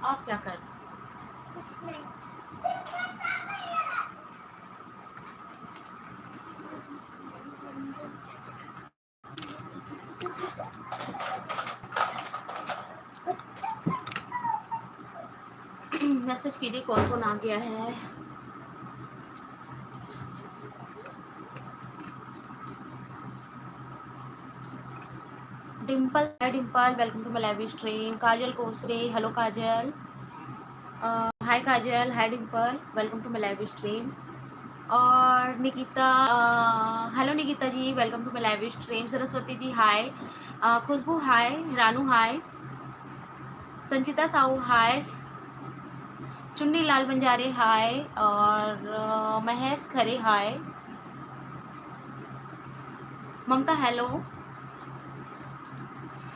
आप क्या कर मैसेज कीजिए कौन कौन आ गया है। Dimple, hi Dimple, welcome to my live stream. Kajal Kosare, hello Kajal. Hi Kajal, hi Dimple, welcome to my live stream. और Nikita, hello Nikita ji, welcome to my live stream. Saraswati ji hi, Khushboo hi, Ranu hi, Sanchita Sahu hi, Chunni Lal Banjare hi, और Mahesh Khare hi, Mamta hello.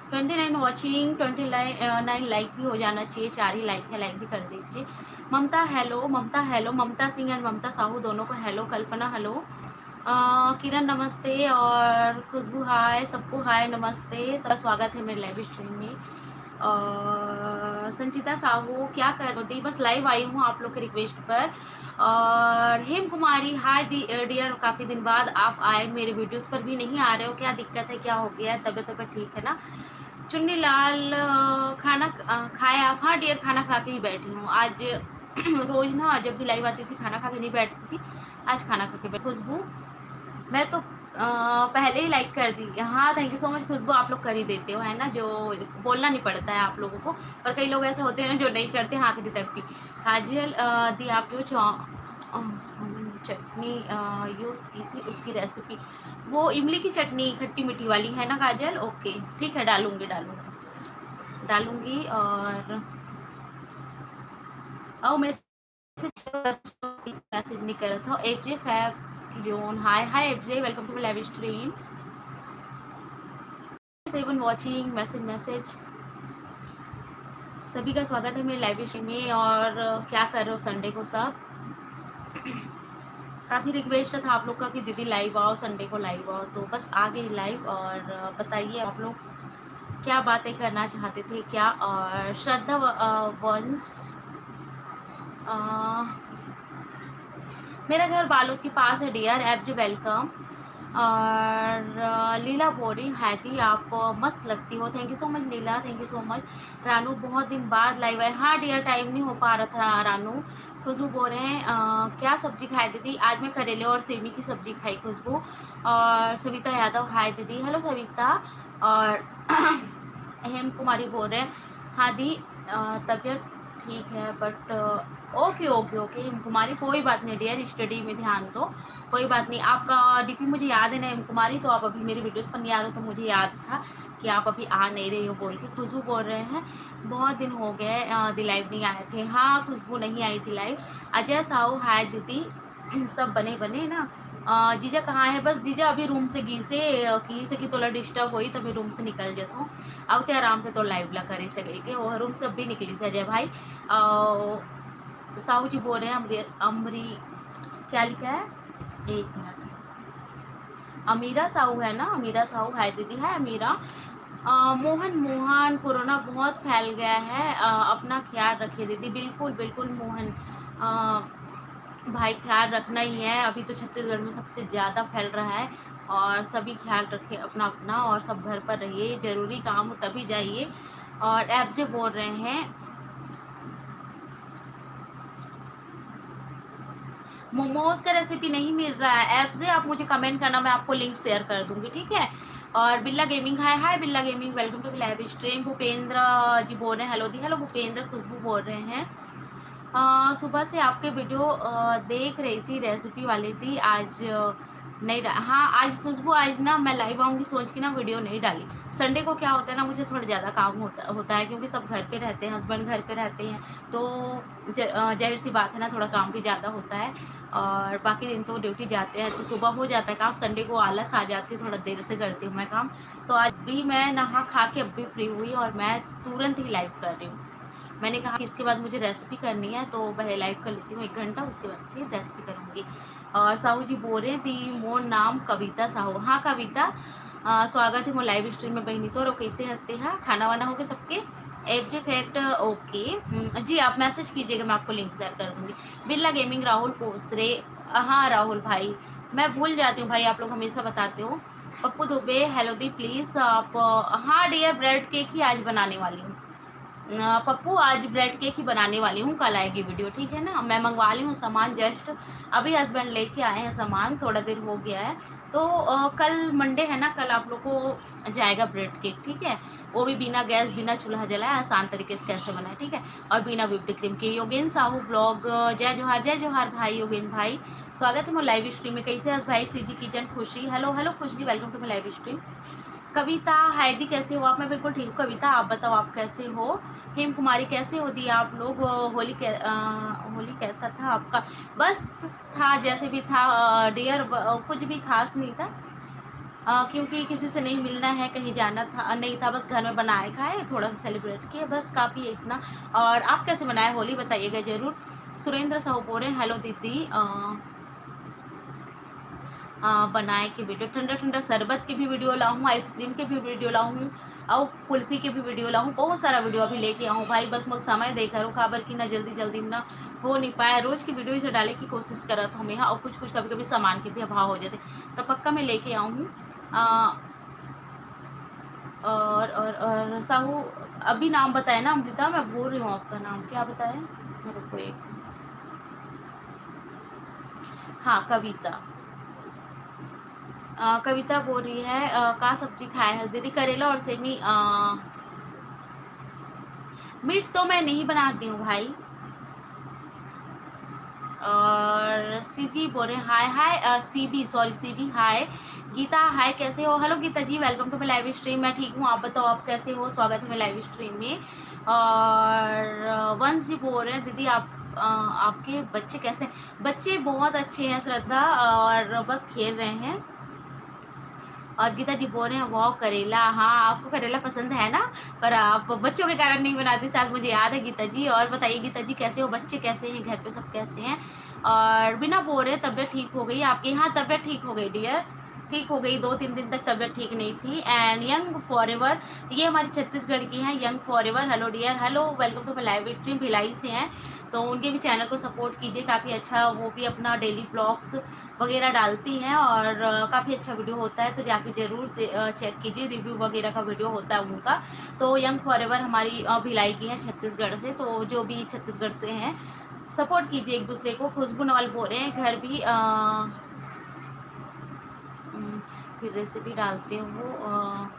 29 watching, 29 like भी हो जाना चाहिए, 4 ही लाइक है, लाइक भी कर दीजिए। Mamta hello, Mamta hello, Mamta Singh and Mamta Sahu दोनों को हेलो। कल्पना हेलो, किरण नमस्ते, और खुशबू हाय, सबको हाय नमस्ते, सबका स्वागत है मेरे लाइव स्ट्रीम में। और संचिता साहू क्या कर रही थी, बस लाइव आई हूँ आप लोग के रिक्वेस्ट पर। और हेम कुमारी हाय डियर, काफ़ी दिन बाद आप आए, मेरे वीडियोस पर भी नहीं आ रहे हो, क्या दिक्कत है, क्या हो गया है, तबीयत ठीक है ना। चुन्नी लाल, खाना खाया आप? हाँ डियर, खाना खा के ही बैठी हूँ आज। रोज ना जब भी लाइव आती थी खाना खा के नहीं बैठती थी, आज खाना खा के बैठ। खुशबू, मैं तो पहले ही लाइक कर दी। हाँ थैंक यू सो मच खुशबू, आप लोग कर ही देते हो है ना, जो बोलना नहीं पड़ता है आप लोगों को। पर कई लोग ऐसे होते हैं ना जो नहीं करते, हाँ की तक भी। काजल दी आप जो चटनी यूज़ की थी उसकी रेसिपी, वो इमली की चटनी खट्टी मीठी वाली है ना काजल? ओके ठीक है, डालूंगी डालूंगी डालूंगी। और ओ मैसेज नहीं कर रहा था। FJ fact zone hi, hi FJ, welcome to live stream. 7 watching, message message, सभी का स्वागत है मेरे लाइव स्ट्रीम में। और क्या कर रहे हो संडे को सब? काफ़ी रिक्वेस्ट था आप लोग का कि दीदी लाइव आओ, संडे को लाइव आओ, तो बस आ गई लाइव। और बताइए आप लोग क्या बातें करना चाहते थे क्या। और श्रद्धा वंश, मेरा घर बालोद के पास है डियर, एफ जी वेलकम। और लीला बोरी हैदी, आप मस्त लगती हो, thank you so much Leela, thank you so much. Ranu बहुत दिन बाद लाइव है, हाँ डियर टाइम नहीं हो पा रहा था रानू। खुशबू बोल रहे हैं क्या सब्जी खाई दीदी? आज मैं करेले और सेमी की सब्जी खाई खुशबू। और सविता यादव हाय दीदी, हेलो सविता। और हेम कुमारी बोल रहे हैं हाँ दी तबीयत ठीक है बट ओके ओके ओके हेम कुमारी, कोई बात नहीं डियर, स्टडी में ध्यान दो, कोई बात नहीं। आपका डीपी मुझे याद है ना हेम कुमारी, तो आप अभी मेरी वीडियोस पर नहीं आ रहे हो, तो मुझे याद था कि आप अभी आ नहीं रही हो बोल के। खुशबू बोल रहे हैं बहुत दिन हो गए दी लाइव नहीं आए थे। हाँ खुशबू नहीं आई थी लाइव। अजय साहू हाय दीदी, सब बने बने ना। जीजा कहाँ है? बस जीजा अभी रूम से की थोड़ा डिस्टर्ब हुई, तभी रूम से निकल जाता हूँ। अब तो आराम से तो लाइव ला करे सके के वो रूम से भी निकली से अजय भाई। साहू जी बोल रहे हैं अमरी क्या लिखा है, एक मिनट, अमीरा साहू है ना, अमीरा साहू हाय दीदी, है अमीरा। मोहन मोहन, कोरोना बहुत फैल गया है, अपना ख्याल रखिए दीदी। बिल्कुल बिल्कुल मोहन भाई, ख्याल रखना ही है, अभी तो छत्तीसगढ़ में सबसे ज़्यादा फैल रहा है। और सभी ख्याल रखें अपना अपना, और सब घर पर रहिए, ज़रूरी काम हो तभी जाइए। और एफ जे बोल रहे हैं मोमोज का रेसिपी नहीं मिल रहा है, ऐप से आप मुझे कमेंट करना, मैं आपको लिंक शेयर कर दूंगी, ठीक है। और बिल्ला gaming hi, hi Billa gaming, welcome to live stream. Bhupendra ji बोल रहे हैं हेलो दी, हेलो भूपेंद्र। खुशबू बोल रहे हैं सुबह से आपके वीडियो देख रही थी, रेसिपी वाली थी, आज नहीं हाँ आज खुशबू, आज ना मैं लाइव आऊँगी सोच के ना वीडियो नहीं डाली। संडे को क्या होता है ना, मुझे थोड़ा ज़्यादा काम होता है, क्योंकि सब घर पे रहते हैं, हस्बैंड घर पे रहते हैं, तो जाहिर सी बात है ना, थोड़ा काम भी ज़्यादा होता है। और बाकी दिन तो ड्यूटी जाते हैं, तो सुबह हो जाता है काम, संडे को आलस आ जाती है, थोड़ा देर से करती हूँ मैं काम। तो आज भी मैं नहा खा के अब भी फ्री हुई, और मैं तुरंत ही लाइव कर रही हूँ। मैंने कहा कि इसके बाद मुझे रेसिपी करनी है, तो पहले लाइव कर लेती हूँ 1 घंटा, उसके बाद फिर रेसिपी करूँगी। और साहू जी बोल रहे हैं दी मोर नाम कविता साहू, हाँ कविता स्वागत है मोर लाइव स्ट्रीम में बहनी तो कैसे हंसते हैं, खाना वाना हो गए सबके? एफ जे फैक्ट ओके। जी आप मैसेज कीजिएगा, मैं आपको लिंक शेयर कर दूंगी। बिरला गेमिंग राहुल पोसरे, हाँ राहुल भाई मैं भूल जाती हूँ भाई, आप लोग हमेशा बताते हो। Pappu Dubey hello the please आप, हाँ डियर ब्रेड केक ही आज बनाने वाली हूँ। पप्पू आज ब्रेड केक ही बनाने वाली हूँ, कल आएगी वीडियो ठीक है ना। मैं मंगवा ली हूँ सामान, जस्ट अभी हस्बैंड लेके आए हैं सामान, थोड़ा देर हो गया है। तो कल मंडे है ना, कल आप लोग को जाएगा ब्रेड केक ठीक है। वो भी बिना गैस बिना चूल्हा जलाए आसान तरीके से कैसे बनाए ठीक है, और बिना व्हिप्ड क्रीम के। योगेन साहू ब्लॉग, जय जोहार भाई योगेन भाई, स्वागत है मेरे लाइव स्ट्रीम में। कैसे हंस भाई? CG kitchen Khushi, hello hello Khushi, welcome to my live stream. Kavita हायदी कैसे हो आप? मैं बिल्कुल ठीक हूँ कविता, आप बताओ आप कैसे हो? हेम कुमारी कैसे हो दी आप लोग? होली कैसा था आपका? बस था जैसे भी था डियर, कुछ भी खास नहीं था। क्योंकि किसी से नहीं मिलना है, कहीं जाना था नहीं था, बस घर में बनाए खाए, थोड़ा सा सेलिब्रेट किए, बस काफ़ी है इतना। और आप कैसे मनाए होली बताइएगा ज़रूर। सुरेंद्र साहू बोल रहे हैं हेलो दीदी, बनाए की वीडियो, ठंडा ठंडा शरबत की भी वीडियो लाऊँ, आइसक्रीम के भी वीडियो लाऊँ, और कुल्फ़ी की भी वीडियो लाऊँ, बहुत सारा वीडियो अभी लेके आऊँ भाई। बस मुझे समय देखा रो खबर की ना, जल्दी जल्दी ना हो नहीं पाया। रोज़ की वीडियो इसे डालने की कोशिश करत हूँ मैं, हाँ, और कुछ कुछ कभी कभी सामान के भी अभाव हो जाते, तो पक्का मैं लेके आऊँ हूँ। और साहू अभी नाम बताए ना अमृता, मैं भूल रही हूँ आपका नाम क्या बताया मेरे को एक, हाँ कविता। कविता बोल रही है का सब्जी खाए है दीदी? करेला और सेमी। मीट तो मैं नहीं बनाती हूँ भाई। और सीजी बोल रहे हैं hi hi, CB sorry CB hi. Geeta hi कैसे हो? Hello Geeta ji, welcome to my live stream. मैं ठीक हूँ, आप बताओ आप कैसे हो? स्वागत है मेरे लाइव स्ट्रीम में। और वंश जी बोल रहे हैं दीदी आप, आपके बच्चे कैसे हैं? बच्चे बहुत अच्छे हैं श्रद्धा, और बस खेल रहे हैं। और गीता जी बोल रहे हैं वाह करेला, हाँ आपको करेला पसंद है ना, पर आप बच्चों के कारण नहीं बनाती शायद, मुझे याद है गीता जी। और बताइए गीता जी कैसे हो? बच्चे कैसे हैं? घर पे सब कैसे हैं? और बिना बोल रहे तबीयत ठीक हो गई आपकी? हाँ तबीयत ठीक हो गई डियर, ठीक हो गई, 2-3 दिन तक तबीयत ठीक नहीं थी। एंड यंग फॉर एवर, ये हमारी छत्तीसगढ़ की हैं young forever. Hello dear, hello welcome to my live stream. Bhilai से हैं, तो उनके भी चैनल को सपोर्ट कीजिए, काफ़ी अच्छा, वो भी अपना डेली ब्लॉग्स वगैरह डालती हैं, और काफ़ी अच्छा वीडियो होता है, तो जाके ज़रूर से चेक कीजिए, रिव्यू वगैरह का वीडियो होता है उनका। तो यंग फॉरएवर हमारी भिलाई की है छत्तीसगढ़ से, तो जो भी छत्तीसगढ़ से हैं सपोर्ट कीजिए एक दूसरे को। खुशबू नवल बोल रहे हैं घर भी फिर रेसिपी डालते हो?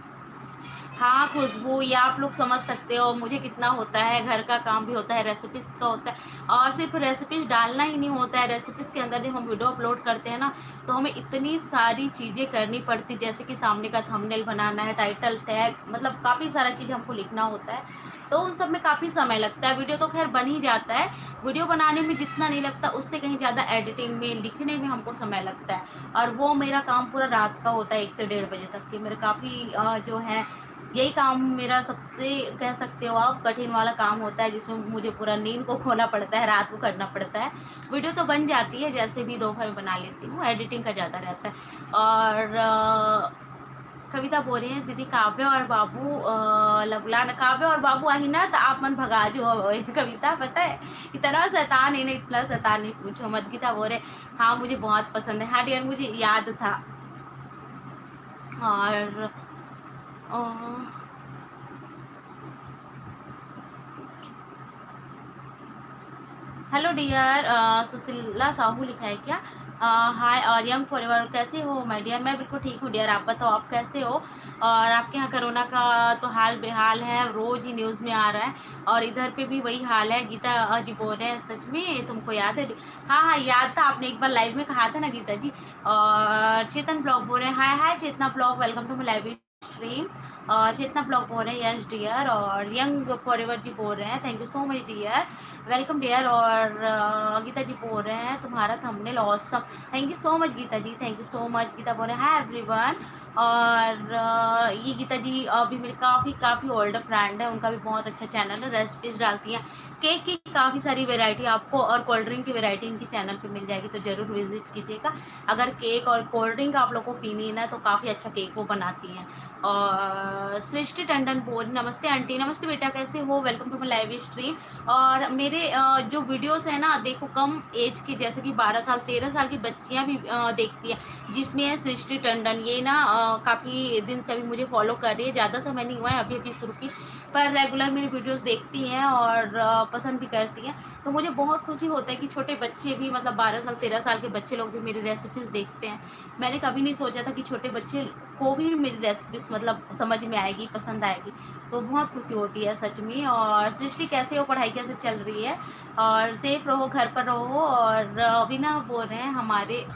हाँ खुशबू, ये आप लोग समझ सकते हो मुझे कितना होता है, घर का काम भी होता है, रेसिपीज़ का होता है, और सिर्फ रेसिपीज़ डालना ही नहीं होता है, रेसिपीज़ के अंदर जब हम वीडियो अपलोड करते हैं ना, तो हमें इतनी सारी चीज़ें करनी पड़ती, जैसे कि सामने का थंबनेल बनाना है, टाइटल टैग, मतलब काफ़ी सारा चीज़ हमको लिखना होता है, तो उन सब में काफ़ी समय लगता है। वीडियो तो खैर बन ही जाता है, वीडियो बनाने में जितना नहीं लगता उससे कहीं ज़्यादा एडिटिंग में, लिखने में हमको समय लगता है, और वो मेरा काम पूरा रात का होता है 1 से 1:30 बजे तक के। मेरे काफ़ी जो है यही काम मेरा सबसे कह सकते हो आप कठिन वाला काम होता है, जिसमें मुझे पूरा नींद को खोना पड़ता है, रात को करना पड़ता है। वीडियो तो बन जाती है जैसे भी दोपहर में बना लेती हूँ, एडिटिंग का ज़्यादा रहता है। और कविता बोल रही है दीदी काव्य और बाबू लगलान, काव्य और बाबू आई ना तो आप मन भगा जो कविता पता है इतना शैतान है ना, इतना शैतान नहीं पूछो मत। गीता बोल रहे हाँ मुझे बहुत पसंद है, हाँ डियर मुझे याद था। और हेलो डियर, सुशीला साहू लिखा है क्या? हाय और यंग फॉरएवर कैसे हो माय डियर? मैं बिल्कुल ठीक हूँ डियर, आप बताओ आप कैसे हो? और आपके यहाँ कोरोना का तो हाल बेहाल है, रोज़ ही न्यूज़ में आ रहा है, और इधर पे भी वही हाल है। गीता जी बोल रहे हैं सच में तुमको याद है? हाँ हाँ याद था, आपने एक बार लाइव में कहा था ना गीता जी। और चेतन ब्लॉग बोल रहे हैं hi hi Chetna blog, welcome to my live stream. और चेतना ब्लॉग बोल रहे हैं यस डियर, और यंग फॉरएवर जी बोल रहे हैं thank you so much dear, welcome dear. और गीता जी बोल रहे हैं तुम्हारा thumbnail awesome, thank you so much Geeta ji, thank you so much. Geeta बोल रहे हैं हाय एवरीवन, और ये गीता जी अभी मेरी काफ़ी ओल्ड फ्रेंड है, उनका भी बहुत अच्छा चैनल है, रेसिपीज डालती हैं केक की काफ़ी सारी वैरायटी आपको, और कोल्ड ड्रिंक की वैरायटी इनकी चैनल पे मिल जाएगी, तो ज़रूर विजिट कीजिएगा। अगर केक और कोल्ड ड्रिंक आप लोगों को पीनी है ना, तो काफ़ी अच्छा केक वो बनाती हैं। और सृष्टि टंडन बोल, नमस्ते आंटी, नमस्ते बेटा, कैसे हो, welcome to my live stream. और मेरे जो वीडियोस है ना, देखो कम एज की, जैसे कि 12 साल 13 साल की बच्चियां भी देखती हैं, जिसमें है सृष्टि टंडन। ये ना काफ़ी दिन से अभी मुझे फॉलो कर रही है, ज़्यादा समय नहीं हुआ है, अभी अभी शुरू की, पर रेगुलर मेरी वीडियोस देखती हैं और पसंद भी करती हैं। तो मुझे बहुत खुशी होता है कि छोटे बच्चे भी, मतलब 12 साल 13 साल के बच्चे लोग भी मेरी रेसिपीज़ देखते हैं। मैंने कभी नहीं सोचा था कि छोटे बच्चे को भी मेरी रेसिपीज़ मतलब समझ में आएगी, पसंद आएगी, तो बहुत खुशी होती है सच में। और सृष्टि कैसे हो, पढ़ाई कैसे चल रही है, और सेफ रहो, घर पर रहो। और अभी ना बोल रहे हैं हमारे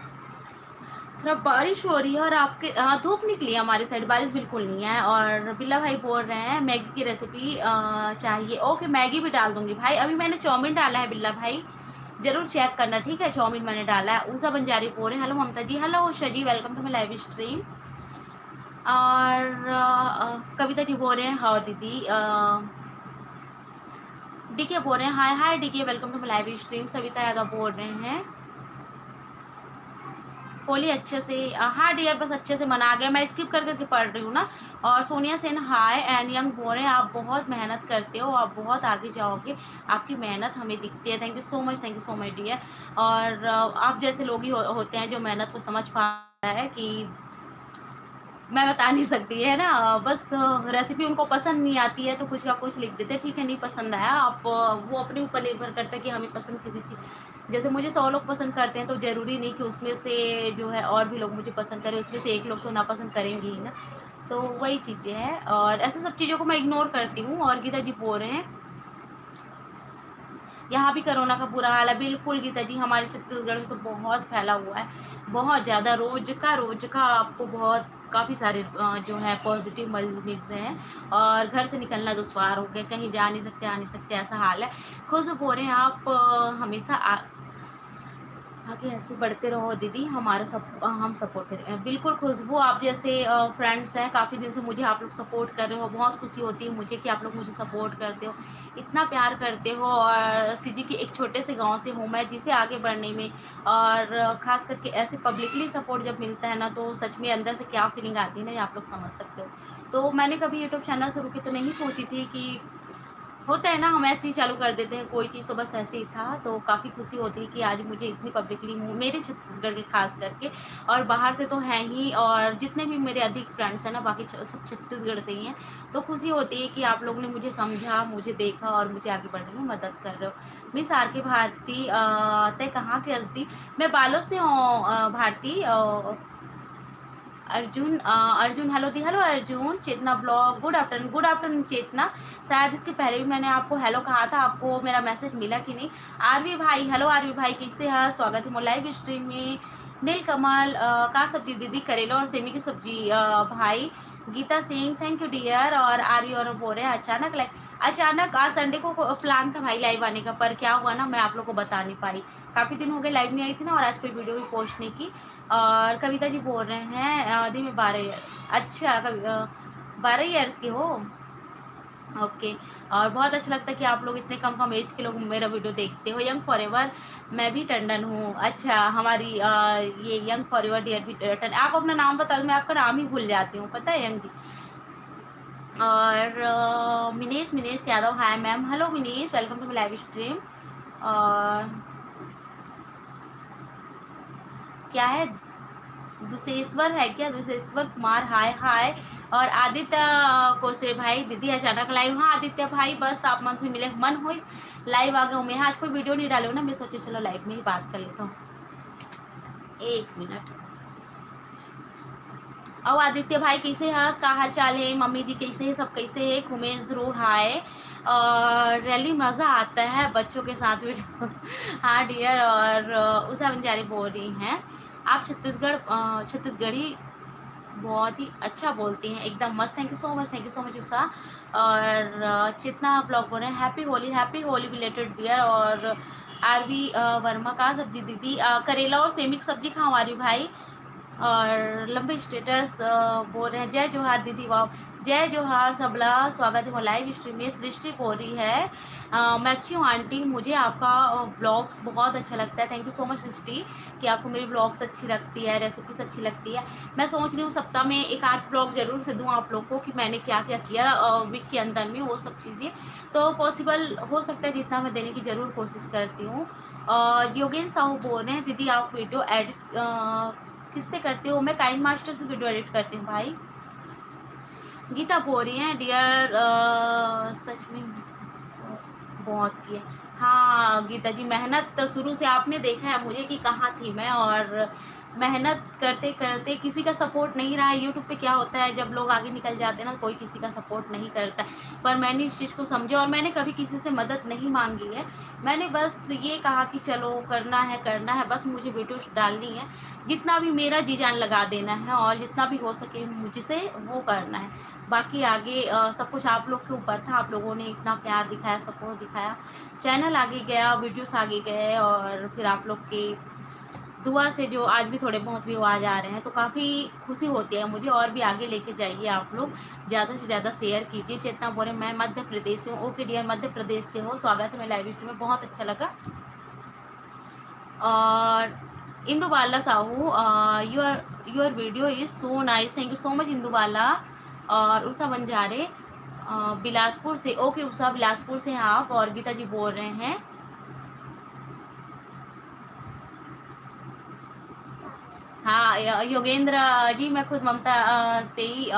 थोड़ा बारिश हो रही है, और आपके धूप निकली है, हमारी साइड बारिश बिल्कुल नहीं है। और बिल्ला भाई बोल रहे हैं मैगी की रेसिपी चाहिए, ओके मैगी भी डाल दूंगी भाई। अभी मैंने चाउमीन डाला है बिल्ला भाई, जरूर चेक करना, ठीक है, चाउमीन मैंने डाला है। उषा बंजारी बोल रहे हैं, hello Mamta ji, hello Usha ji, welcome to my live stream. और कविता जी बोल रहे हैं हाँ दीदी। डीके बोल रहे हैं hi hi DK, welcome to my live stream. Savita Yadav बोल रहे हैं होली अच्छे से, हाँ डियर बस अच्छे से मना गया, मैं स्किप कर करके पढ़ रही हूँ ना। और सोनिया सेन हाय एंड यंग बोल रहे हैं आप बहुत मेहनत करते हो, आप बहुत आगे जाओगे, आपकी मेहनत हमें दिखती है। Thank you so much, thank you so much dear. और आप जैसे लोग ही होते हैं जो मेहनत को समझ पाता है कि मैं बता नहीं सकती है ना, बस रेसिपी उनको पसंद नहीं आती है तो कुछ का कुछ लिख देते हैं, ठीक है नहीं पसंद आया, आप वो अपने ऊपर निर्भर करता है कि हमें पसंद किसी चीज़, जैसे मुझे 100 लोग पसंद करते हैं तो ज़रूरी नहीं कि उसमें से जो है और भी लोग मुझे पसंद करें, उसमें से एक लोग तो नापसंद करेंगे ही ना। तो वही चीज़ें हैं, और ऐसे सब चीज़ों को मैं इग्नोर करती हूँ। और गीता जी बोल रहे हैं यहाँ भी कोरोना का बुरा हाल है, बिल्कुल गीता जी, हमारे छत्तीसगढ़ में तो बहुत फैला हुआ है, बहुत ज़्यादा, रोज का आपको बहुत काफ़ी सारे जो है पॉजिटिव मरीज मिल रहे हैं, और घर से निकलना दुश्वार हो गया, कहीं जा नहीं सकते, आ नहीं सकते, ऐसा हाल है। खुद बोल रहे हैं आप हमेशा आगे ऐसे बढ़ते रहो दीदी, हमारा सब हम सपोर्ट करें, बिल्कुल खुशबू, आप जैसे फ्रेंड्स हैं, काफ़ी दिन से मुझे आप लोग सपोर्ट कर रहे हो, बहुत खुशी होती है मुझे कि आप लोग मुझे सपोर्ट करते हो, इतना प्यार करते हो। और सिटी की एक छोटे से गांव से हूँ मैं, जिसे आगे बढ़ने में, और ख़ास करके ऐसे पब्लिकली सपोर्ट जब मिलता है ना, तो सच में अंदर से क्या फीलिंग आती है ना, ये आप लोग समझ सकते हो। तो मैंने कभी यूट्यूब चैनल शुरू की तो नहीं सोची थी कि होता है ना, हम ऐसे ही चालू कर देते हैं कोई चीज़, तो बस ऐसे ही था। तो काफ़ी खुशी होती है कि आज मुझे इतनी पब्लिकली, मेरे छत्तीसगढ़ के खास करके, और बाहर से तो हैं ही, और जितने भी मेरे अधिक फ्रेंड्स हैं ना, बाकी सब छत्तीसगढ़ से ही हैं। तो खुशी होती है कि आप लोगों ने मुझे समझा, मुझे देखा, और मुझे आगे बढ़ने में मदद कर रहे हो। मिस आर के भारती, तय कहाँ के हस्ती, मैं बालों से हूँ भारती। अर्जुन अर्जुन हेलो दी, हेलो अर्जुन। चेतना ब्लॉग, गुड आफ्टरनून चेतना, शायद इसके पहले भी मैंने आपको हेलो कहा था, आपको मेरा मैसेज मिला कि नहीं। आरवी भाई, हेलो आरवी भाई, कैसे है, स्वागत है मोर लाइव स्ट्रीम में। नील कमल का सब्जी दीदी, करेला और सेमी की सब्जी भाई। Geeta Singh thank you dear. और आरवी और बोल रहे हैं अचानक आज संडे को प्लान था भाई लाइव आने का, पर क्या हुआ ना, मैं आप लोग को बता नहीं पाई, काफ़ी दिन हो गए लाइव नहीं आई थी ना, और आज कोई वीडियो भी पोस्ट नहीं की। और कविता जी बोल रहे हैं दी में 12 ईयर, अच्छा 12 ईयर्स के हो, ओके। और बहुत अच्छा लगता है कि आप लोग इतने कम एज के लोग मेरा वीडियो देखते हो। यंग फॉरएवर, मैं भी टंडन हूँ, अच्छा हमारी ये यंग फॉरएवर डियर भी टंडन, आप अपना नाम बता दो, मैं आपका नाम ही भूल जाती हूँ, पता है यंग जी। और Minesh Yadav, hi ma'am, hello Minesh, welcome to my live stream. और क्या है, दुशेश्वर है क्या, दुशेश्वर कुमार, हाय हाय। और आदित्य कोसे भाई, दीदी अचानक लाइव, हाँ आदित्य भाई, बस आप मन से मिले, मन हो लाइव आ गया हूँ मैं, आज कोई वीडियो नहीं डाले हो ना, मैं सोचे चलो लाइव में ही बात कर लेता हूँ, एक मिनट। और आदित्य भाई कैसे हैं, का हाल चाल है, मम्मी जी कैसे है, सब कैसे है, उमेश ध्रुव हाय। और रैली मज़ा आता है बच्चों के साथ वीडियो हाँ डियर। और उषा बंजारी बोल रही हैं आप छत्तीसगढ़ी बहुत ही अच्छा बोलती हैं, एकदम मस्त, thank you so much, thank you so much Usha. और चेतना ब्लॉग बोल रहे हैं हैप्पी होली बिलेटेड डियर। और आरवी वर्मा का सब्जी दीदी, करेला और सेमी की सब्जी खाओ आरवी भाई। और लंबे स्टेटस बोल रहे हैं जय जोहार दीदी, वाह जय जोहार सबला, स्वागत है लाइव स्ट्रीम में। सृष्टि बोल रही है मैं अच्छी हूँ आंटी, मुझे आपका ब्लॉग्स बहुत अच्छा लगता है। थैंक यू सो मच सृष्टि कि आपको मेरी ब्लॉग्स अच्छी लगती है, रेसिपीज अच्छी लगती है। मैं सोच रही हूँ सप्ताह में एक आध ब्लॉग जरूर से दूँ आप लोग को कि मैंने क्या क्या किया वीक के अंदर में, वो सब चीज़ें तो पॉसिबल हो सकता है जितना मैं देने की ज़रूर कोशिश करती हूँ। और योगेंद्र साहू बोल रहे हैं दीदी आप वीडियो एडिट किससे करते हो? मैं काइंड मास्टर से वीडियो एडिट करती हूँ भाई। गीता बोल रही है डियर सच में बहुत किया। हाँ गीता जी, मेहनत तो शुरू से आपने देखा है मुझे कि कहाँ थी मैं, और मेहनत करते करते किसी का सपोर्ट नहीं रहा है। यूट्यूब पे क्या होता है जब लोग आगे निकल जाते हैं ना, कोई किसी का सपोर्ट नहीं करता। पर मैंने इस चीज़ को समझा और मैंने कभी किसी से मदद नहीं मांगी है। मैंने बस ये कहा कि चलो करना है, बस मुझे वीडियोस डालनी है, जितना भी मेरा जी जान लगा देना है और जितना भी हो सके मुझसे वो करना है। बाकी आगे सब कुछ आप लोग के ऊपर था, आप लोगों ने इतना प्यार दिखाया, सपोर्ट दिखाया, चैनल आगे गया, वीडियोस आगे गए, और फिर आप लोग की दुआ से जो आज भी थोड़े बहुत भी आवाज़ आ रहे हैं तो काफ़ी खुशी होती है मुझे। और भी आगे लेके जाइए आप लोग, ज़्यादा से ज़्यादा शेयर कीजिए। चेतना बोले मैं मध्य प्रदेश से हूँ। ओके डियर, मध्य प्रदेश से हो, स्वागत है मैं लाइव स्ट्रीम में, बहुत अच्छा लगा। और Indubala Sahu your video is so nice, thank you so much Indubala. और उषा बंजारे बिलासपुर से, ओके उषा बिलासपुर से हैं आप। और गीता जी बोल रहे हैं हाँ योगेंद्र जी, मैं खुद ममता से ही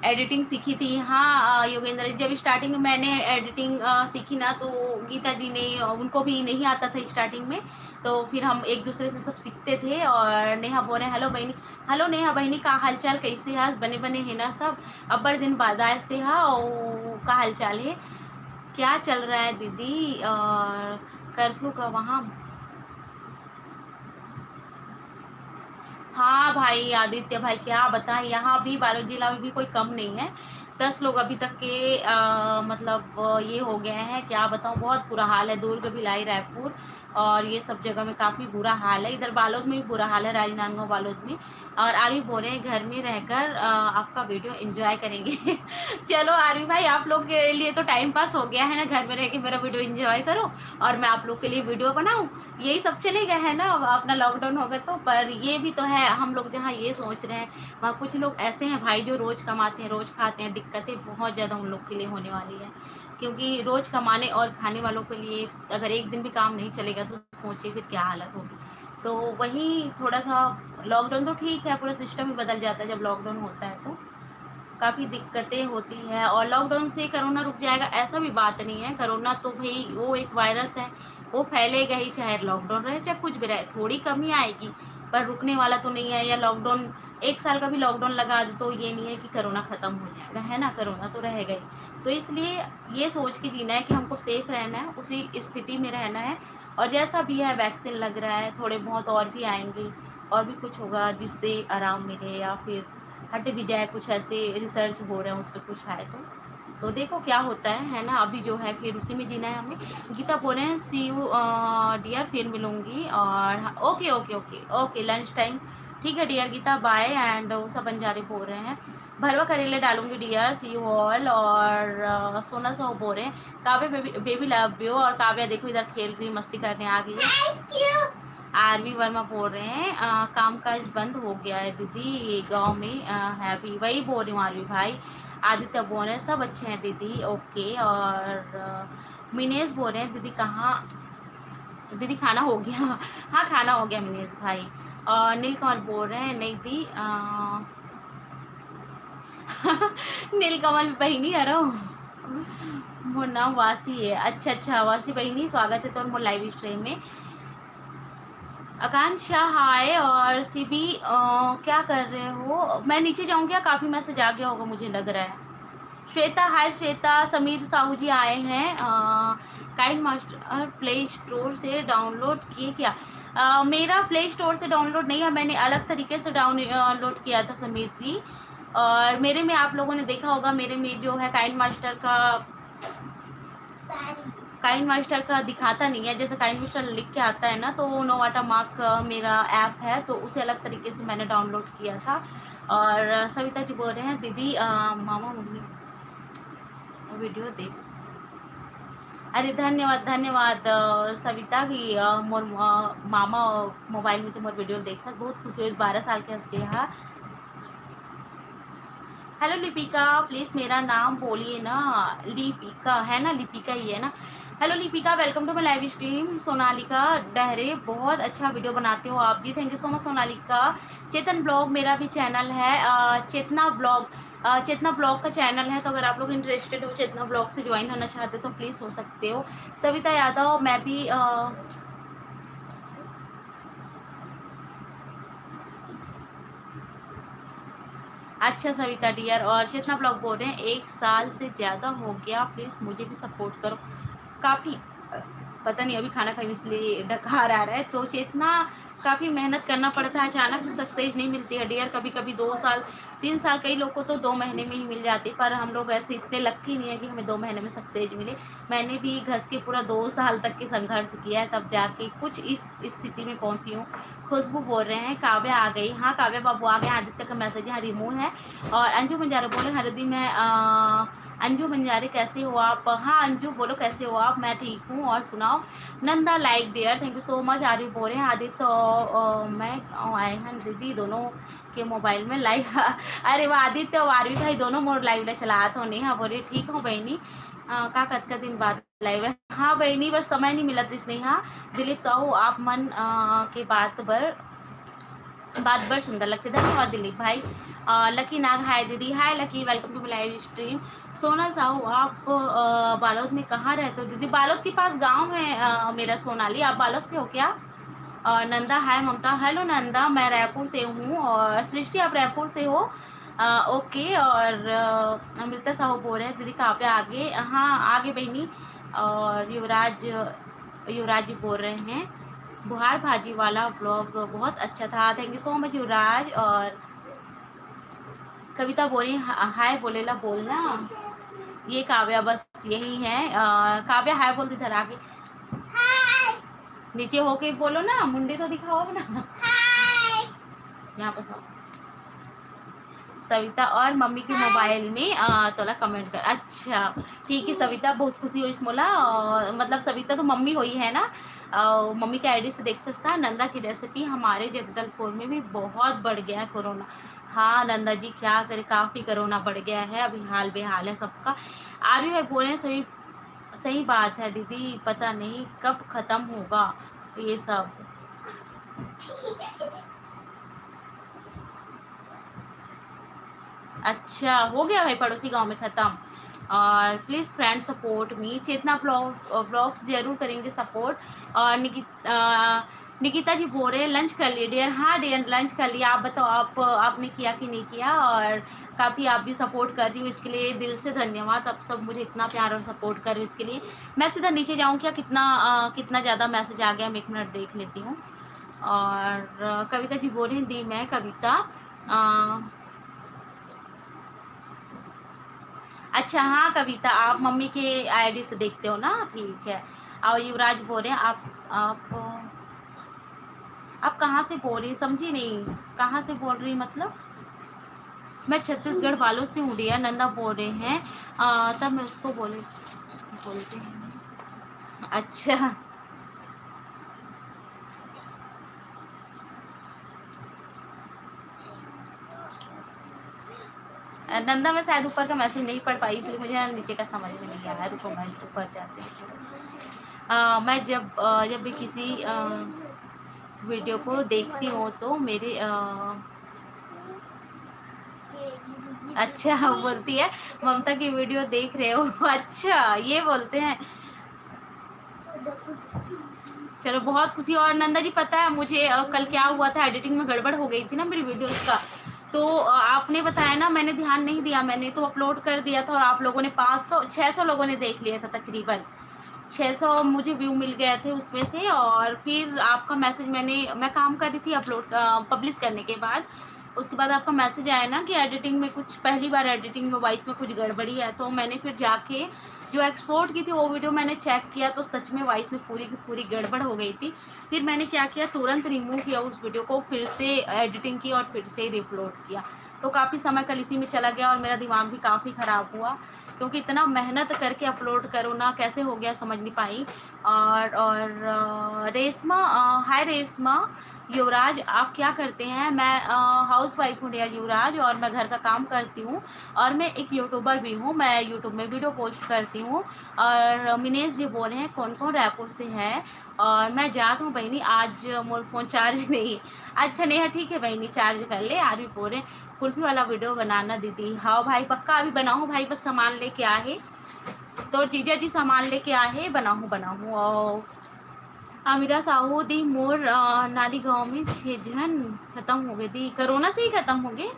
एडिटिंग सीखी थी। हाँ योगेंद्र जी, जब स्टार्टिंग में मैंने एडिटिंग सीखी ना, तो गीता जी ने उनको भी नहीं आता था स्टार्टिंग में, तो फिर हम एक दूसरे से सब सीखते थे। और नेहा बोल रहे हैं हेलो बहनी, हेलो नेहा बहनी, का हाल चाल कैसे है? बने बने है ना सब, अब बड़े दिन बाद आए थे। हाँ का हाल चाल है, क्या चल रहा है दीदी? और कर्फ्यू का वहाँ, हाँ भाई आदित्य भाई क्या बताएं, यहाँ भी बालोद जिला में भी कोई कम नहीं है। 10 लोग अभी तक के मतलब ये हो गए हैं, क्या बताऊँ, बहुत बुरा हाल है। दुर्ग, भिलाई, रायपुर और ये सब जगह में काफ़ी बुरा हाल है। इधर बालोद में भी बुरा हाल है, राजनांदगांव बालोद में। और आरवी बोल रहे हैं घर में रहकर आपका वीडियो एंजॉय करेंगे। चलो आरवी भाई, आप लोग के लिए तो टाइम पास हो गया है ना, घर में रह के मेरा वीडियो एंजॉय करो और मैं आप लोग के लिए वीडियो बनाऊँ, यही सब चलेगा है ना। अपना लॉकडाउन हो गया तो, पर ये भी तो है, हम लोग जहाँ ये सोच रहे हैं वहाँ कुछ लोग ऐसे हैं भाई जो रोज़ कमाते हैं, रोज़ खाते हैं। दिक्कतें बहुत ज़्यादा उन लोग के लिए होने वाली है, क्योंकि रोज़ कमाने और खाने वालों के लिए अगर एक दिन भी काम नहीं चलेगा तो सोचिए फिर क्या हालत होगी। तो वही थोड़ा सा, लॉकडाउन तो ठीक है, पूरा सिस्टम ही बदल जाता है जब लॉकडाउन होता है तो काफ़ी दिक्कतें होती हैं। और लॉकडाउन से कोरोना रुक जाएगा ऐसा भी बात नहीं है। कोरोना तो भाई वो एक वायरस है, वो फैलेगा ही, चाहे लॉकडाउन रहे चाहे कुछ भी रहे, थोड़ी कमी आएगी, पर रुकने वाला तो नहीं है। या लॉकडाउन 1 साल का भी लॉकडाउन लगा दे तो ये नहीं है कि कोरोना ख़त्म हो जाएगा, है ना, कोरोना तो रहेगा ही। तो इसलिए ये सोच के जीना है कि हमको सेफ रहना है, उसी स्थिति में रहना है। और जैसा भी है वैक्सीन लग रहा है, थोड़े बहुत और भी आएंगे, और भी कुछ होगा जिससे आराम मिले, या फिर हट भी जाए, कुछ ऐसे रिसर्च हो रहे हैं उस पर कुछ है तो देखो क्या होता है ना। अभी जो है फिर उसी में जीना है हमें। गीता बोल रहे हैं सी यू डियर, फिर मिलूंगी। और okay okay okay okay, lunch time, ठीक है डियर गीता, बाय। एंड वो सब बंजारे बोल रहे हैं भरवा करेले डालूंगी डियर, सी यू ऑल। और सोना साहू बोल रहे हैं काव्या बेबी लव यू। और काव्या देखो इधर खेल रही, मस्ती करने आ गई है। आरवी वर्मा बोल रहे हैं काम काज बंद हो गया है दीदी गांव में, है भी वही बोल रही हूँ आरवी भाई। आदित्य बोल रहे हैं सब अच्छे हैं दीदी, ओके। और मिनेश बोल रहे हैं दीदी कहाँ, दीदी खाना हो गया? हाँ खाना हो गया मिनेश भाई। और नीलकमल बोल रहे हैं नहीं दी नीलकमल बहनी हरो, मोर नाम वासी है। अच्छा अच्छा वासी बहनी, स्वागत है तो लाइव स्ट्रीम में। आकांक्षा हाय। और सीबी क्या कर रहे हो? मैं नीचे जाऊंगी, काफ़ी मैसेज आ गया होगा मुझे लग रहा है। श्वेता हाय श्वेता। समीर साहू जी आए हैं। काइंड मास्टर प्ले स्टोर से डाउनलोड किए क्या? मेरा प्ले स्टोर से डाउनलोड नहीं है, मैंने अलग तरीके से डाउनलोड किया था समीर जी। और मेरे में आप लोगों ने देखा होगा, मेरे में जो है काइंड मास्टर का काइन मास्टर का दिखाता नहीं है, जैसे काइन मास्टर लिख के आता है ना, तो नो वाटर मार्क मेरा ऐप है, तो उसे अलग तरीके से मैंने डाउनलोड किया था। और सविता जी बोल रहे हैं दीदी मामा मम्मी वीडियो देख। अरे धन्यवाद धन्यवाद सविता की मोर मामा मोबाइल में तो मोर वीडियो देखा, बहुत खुशी हुई 12 साल के हंसते हैं। हेलो लिपिका, प्लीज़ मेरा नाम बोलिए ना, लिपिका है ना, लिपिका ही है ना। Hello Lipika, welcome to my live stream. Sonalika Dahare, बहुत अच्छा वीडियो बनाते हो आप जी, thank you so much Sonalika. Chetan blog मेरा भी चैनल है, चेतना ब्लॉग, चेतना ब्लॉग का चैनल है, तो अगर आप लोग इंटरेस्टेड हो चेतना ब्लॉग से ज्वाइन होना चाहते हो तो प्लीज़ हो सकते हो। सविता यादव, मैं भी अच्छा सविता डियर, और चेतना ब्लॉग बोल रहे हैं 1 साल से ज़्यादा हो गया, प्लीज़ मुझे भी सपोर्ट करो। काफ़ी पता नहीं, अभी खाना खाई इसलिए डकार आ रहा है। तो चेतना काफ़ी मेहनत करना पड़ता है, अचानक से सक्सेस नहीं मिलती है डियर, कभी कभी 2 साल 3 साल, कई लोग को तो 2 महीने में ही मिल जाती, पर हम लोग ऐसे इतने लक्की नहीं है कि हमें 2 महीने में सक्सेस मिले। मैंने भी घस के पूरा 2 साल तक के संघर्ष किया है, तब जाके कुछ इस स्थिति में पहुंची हूँ। खुशबू बोल रहे हैं काव्या आ गई, हाँ काव्या बाबू आ गए, आदित्य का मैसेज यहाँ रिमूव है। और अंजू बंजारा बोल रहे हैं हरदी में अंजू बंजारे कैसे हो आप, हाँ अंजू बोलो कैसे हो आप, मैं ठीक हूँ, और सुनाओ। Nanda like dear, thank you so much. Are you बोल रहे हैं आदित्य मैं आए हैं दीदी दोनों के मोबाइल में लाइव अरे वो आदित्य और आरवी भाई दोनों मोर लाइव चला तो नहीं, हाँ बोलिए ठीक हूँ बहनी, का कद का दिन बाद लाइव है, हाँ बहनी बस समय नहीं मिला तो इसलिए। हाँ दिलीप साहू, आप मन के बात बड़ सुंदर लगती है, धन्यवाद दिलीप भाई। लकी नाग, हाय दीदी, hi Lucky, welcome to live stream. Sona Sahu, आप बालोद में कहाँ रहते हो दीदी? बालोद के पास गांव है मेरा सोनाली, आप बालोद से हो क्या? नंदा, हाय ममता, हेलो नंदा, मैं रायपुर से हूँ, और सृष्टि आप रायपुर से हो? ओके। और अमृता साहू बोल रहे हैं दीदी कहाँ पे आगे, हाँ आगे बहनी। और युवराज जी बोल रहे हैं बुहार भाजी वाला ब्लॉग बहुत अच्छा था, थैंक यू सो मच युवराज। और कविता बोल रही हाय बोलेला बोलना, ये काव्या बस यही है। काव्या हाय बोल इधर आके, नीचे होके बोलो ना, मुंडी तो दिखाओ अपना, यहाँ पर सविता और मम्मी के मोबाइल में तोला कमेंट कर, अच्छा ठीक है सविता, बहुत खुशी हुई मोला, मतलब सविता तो मम्मी हुई है ना, मम्मी के आईडी से देखते था। नंदा की रेसिपी, हमारे जगदलपुर में भी बहुत बढ़ गया है कोरोना, हाँ नंदा जी क्या करे, काफ़ी कोरोना बढ़ गया है, अभी हाल बेहाल है सबका। आर्यू है बोल रहे हैं सभी, सही बात है दीदी, पता नहीं कब ख़त्म होगा ये सब। अच्छा हो गया भाई पड़ोसी गांव में ख़त्म। और please friend support me, Chetna blogs जरूर करेंगे सपोर्ट। और निकिता जी बोल रहे हैं लंच कर लिए डियर, हाँ डियर लंच कर लिया, आप बताओ आपने किया कि नहीं किया? और काफ़ी आप भी सपोर्ट कर रही हूँ, इसके लिए दिल से धन्यवाद, आप सब मुझे इतना प्यार और सपोर्ट कर रहे हो इसके लिए। मैं सीधा नीचे जाऊँ क्या, कितना ज़्यादा मैसेज आ गया, मैं 1 मिनट देख लेती हूँ। और कविता जी बोल रही हैं दी मैं कविता, अच्छा हाँ कविता, आप मम्मी के आईडी से देखते हो ना, ठीक है। और युवराज बोल रहे हैं आप कहाँ से बोल रही, समझी नहीं, कहाँ से बोल रही मतलब? मैं छत्तीसगढ़ वालों से हूँ डिया, नंदा बोल रहे हैं, तब मैं उसको बोलते हैं, अच्छा नंदा, मैं शायद ऊपर का मैसेज नहीं पढ़ पाई, इसलिए मुझे नीचे का समझ में नहीं आया, रुको मैं ऊपर जाते हैं। मैं जब भी किसी वीडियो को देखती हूँ तो मेरे अच्छा बोलती है ममता की वीडियो देख रहे हो अच्छा ये बोलते हैं, चलो बहुत खुशी। और नंदा जी पता है मुझे कल क्या हुआ था, एडिटिंग में गड़बड़ हो गई थी ना मेरी वीडियोस का, तो आपने बताया ना, मैंने ध्यान नहीं दिया, मैंने तो अपलोड कर दिया था, और आप लोगों ने 500-600 लोगों ने देख लिया था, तकरीबन 600 मुझे व्यू मिल गए थे उसमें से। और फिर आपका मैसेज मैं काम कर रही थी अपलोड पब्लिश करने के बाद, उसके बाद आपका मैसेज आया ना कि एडिटिंग में कुछ, पहली बार एडिटिंग में वॉइस में कुछ गड़बड़ी है, तो मैंने फिर जाके जो एक्सपोर्ट की थी वो वीडियो मैंने चेक किया तो सच में वॉइस में पूरी की पूरी गड़बड़ हो गई थी। फिर मैंने क्या किया, तुरंत रिमूव किया उस वीडियो को, फिर से एडिटिंग की और फिर से रिअपलोड किया। तो काफ़ी समय कल इसी में चला गया और मेरा दिमाग भी काफ़ी ख़राब हुआ, क्योंकि इतना मेहनत करके अपलोड करो ना, कैसे हो गया समझ नहीं पाई। और रेशमा, हाय रेशमा। युवराज आप क्या करते हैं? मैं हाउस वाइफ हूँ डियर युवराज, और मैं घर का काम करती हूँ और मैं एक यूट्यूबर भी हूँ, मैं यूट्यूब में वीडियो पोस्ट करती हूँ। और मिनेश जी बोल रहे हैं कौन कौन रायपुर से है, और मैं जाता हूँ बहनी, आज मोर फोन चार्ज नहीं। अच्छा नेहा ठीक है बहनी, चार्ज कर ले। आज भी बोल रहे हैं कुल्फी वाला वीडियो बनाना दीदी। हाँ भाई पक्का अभी बनाऊँ भाई, बस सामान लेके आए तो जीजा जी सामान लेके आए, बनाऊँ। और आमिरा साहू दी मोर नाली गांव में 6 जन खत्म हो गए दी, कोरोना से ही खत्म हो गए।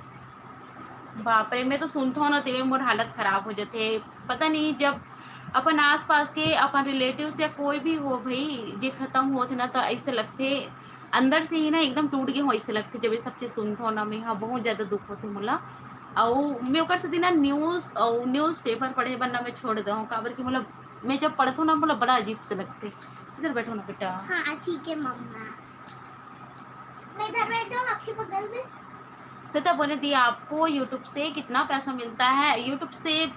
बाप रे, मैं तो सुनता हूँ ना तेरे मोर हालत खराब हो जाते। पता नहीं, जब अपन आस पास के अपन रिलेटिव्स या कोई भी हो भाई जे खत्म होते ना, तो ऐसे लगते अंदर से ही ना एकदम टूट गए हो, ऐसे लगते जब ये सब चीज़ सुनता हूँ ना मैं। हाँ बहुत ज़्यादा दुख होते मोला। और मैं ओकर से ना न्यूज़ पेपर पढ़े बनना मैं छोड़ दूँ, काबर की मतलब मैं जब पढ़ता हूँ ना मतलब बड़ा अजीब से लगते। इधर बैठो ना बेटा। हाँ ठीक है मम्मा, मैं इधर बैठ जाऊँ आपके बगल में। श्वेता बोले दी आपको यूट्यूब से कितना पैसा मिलता है? यूट्यूब से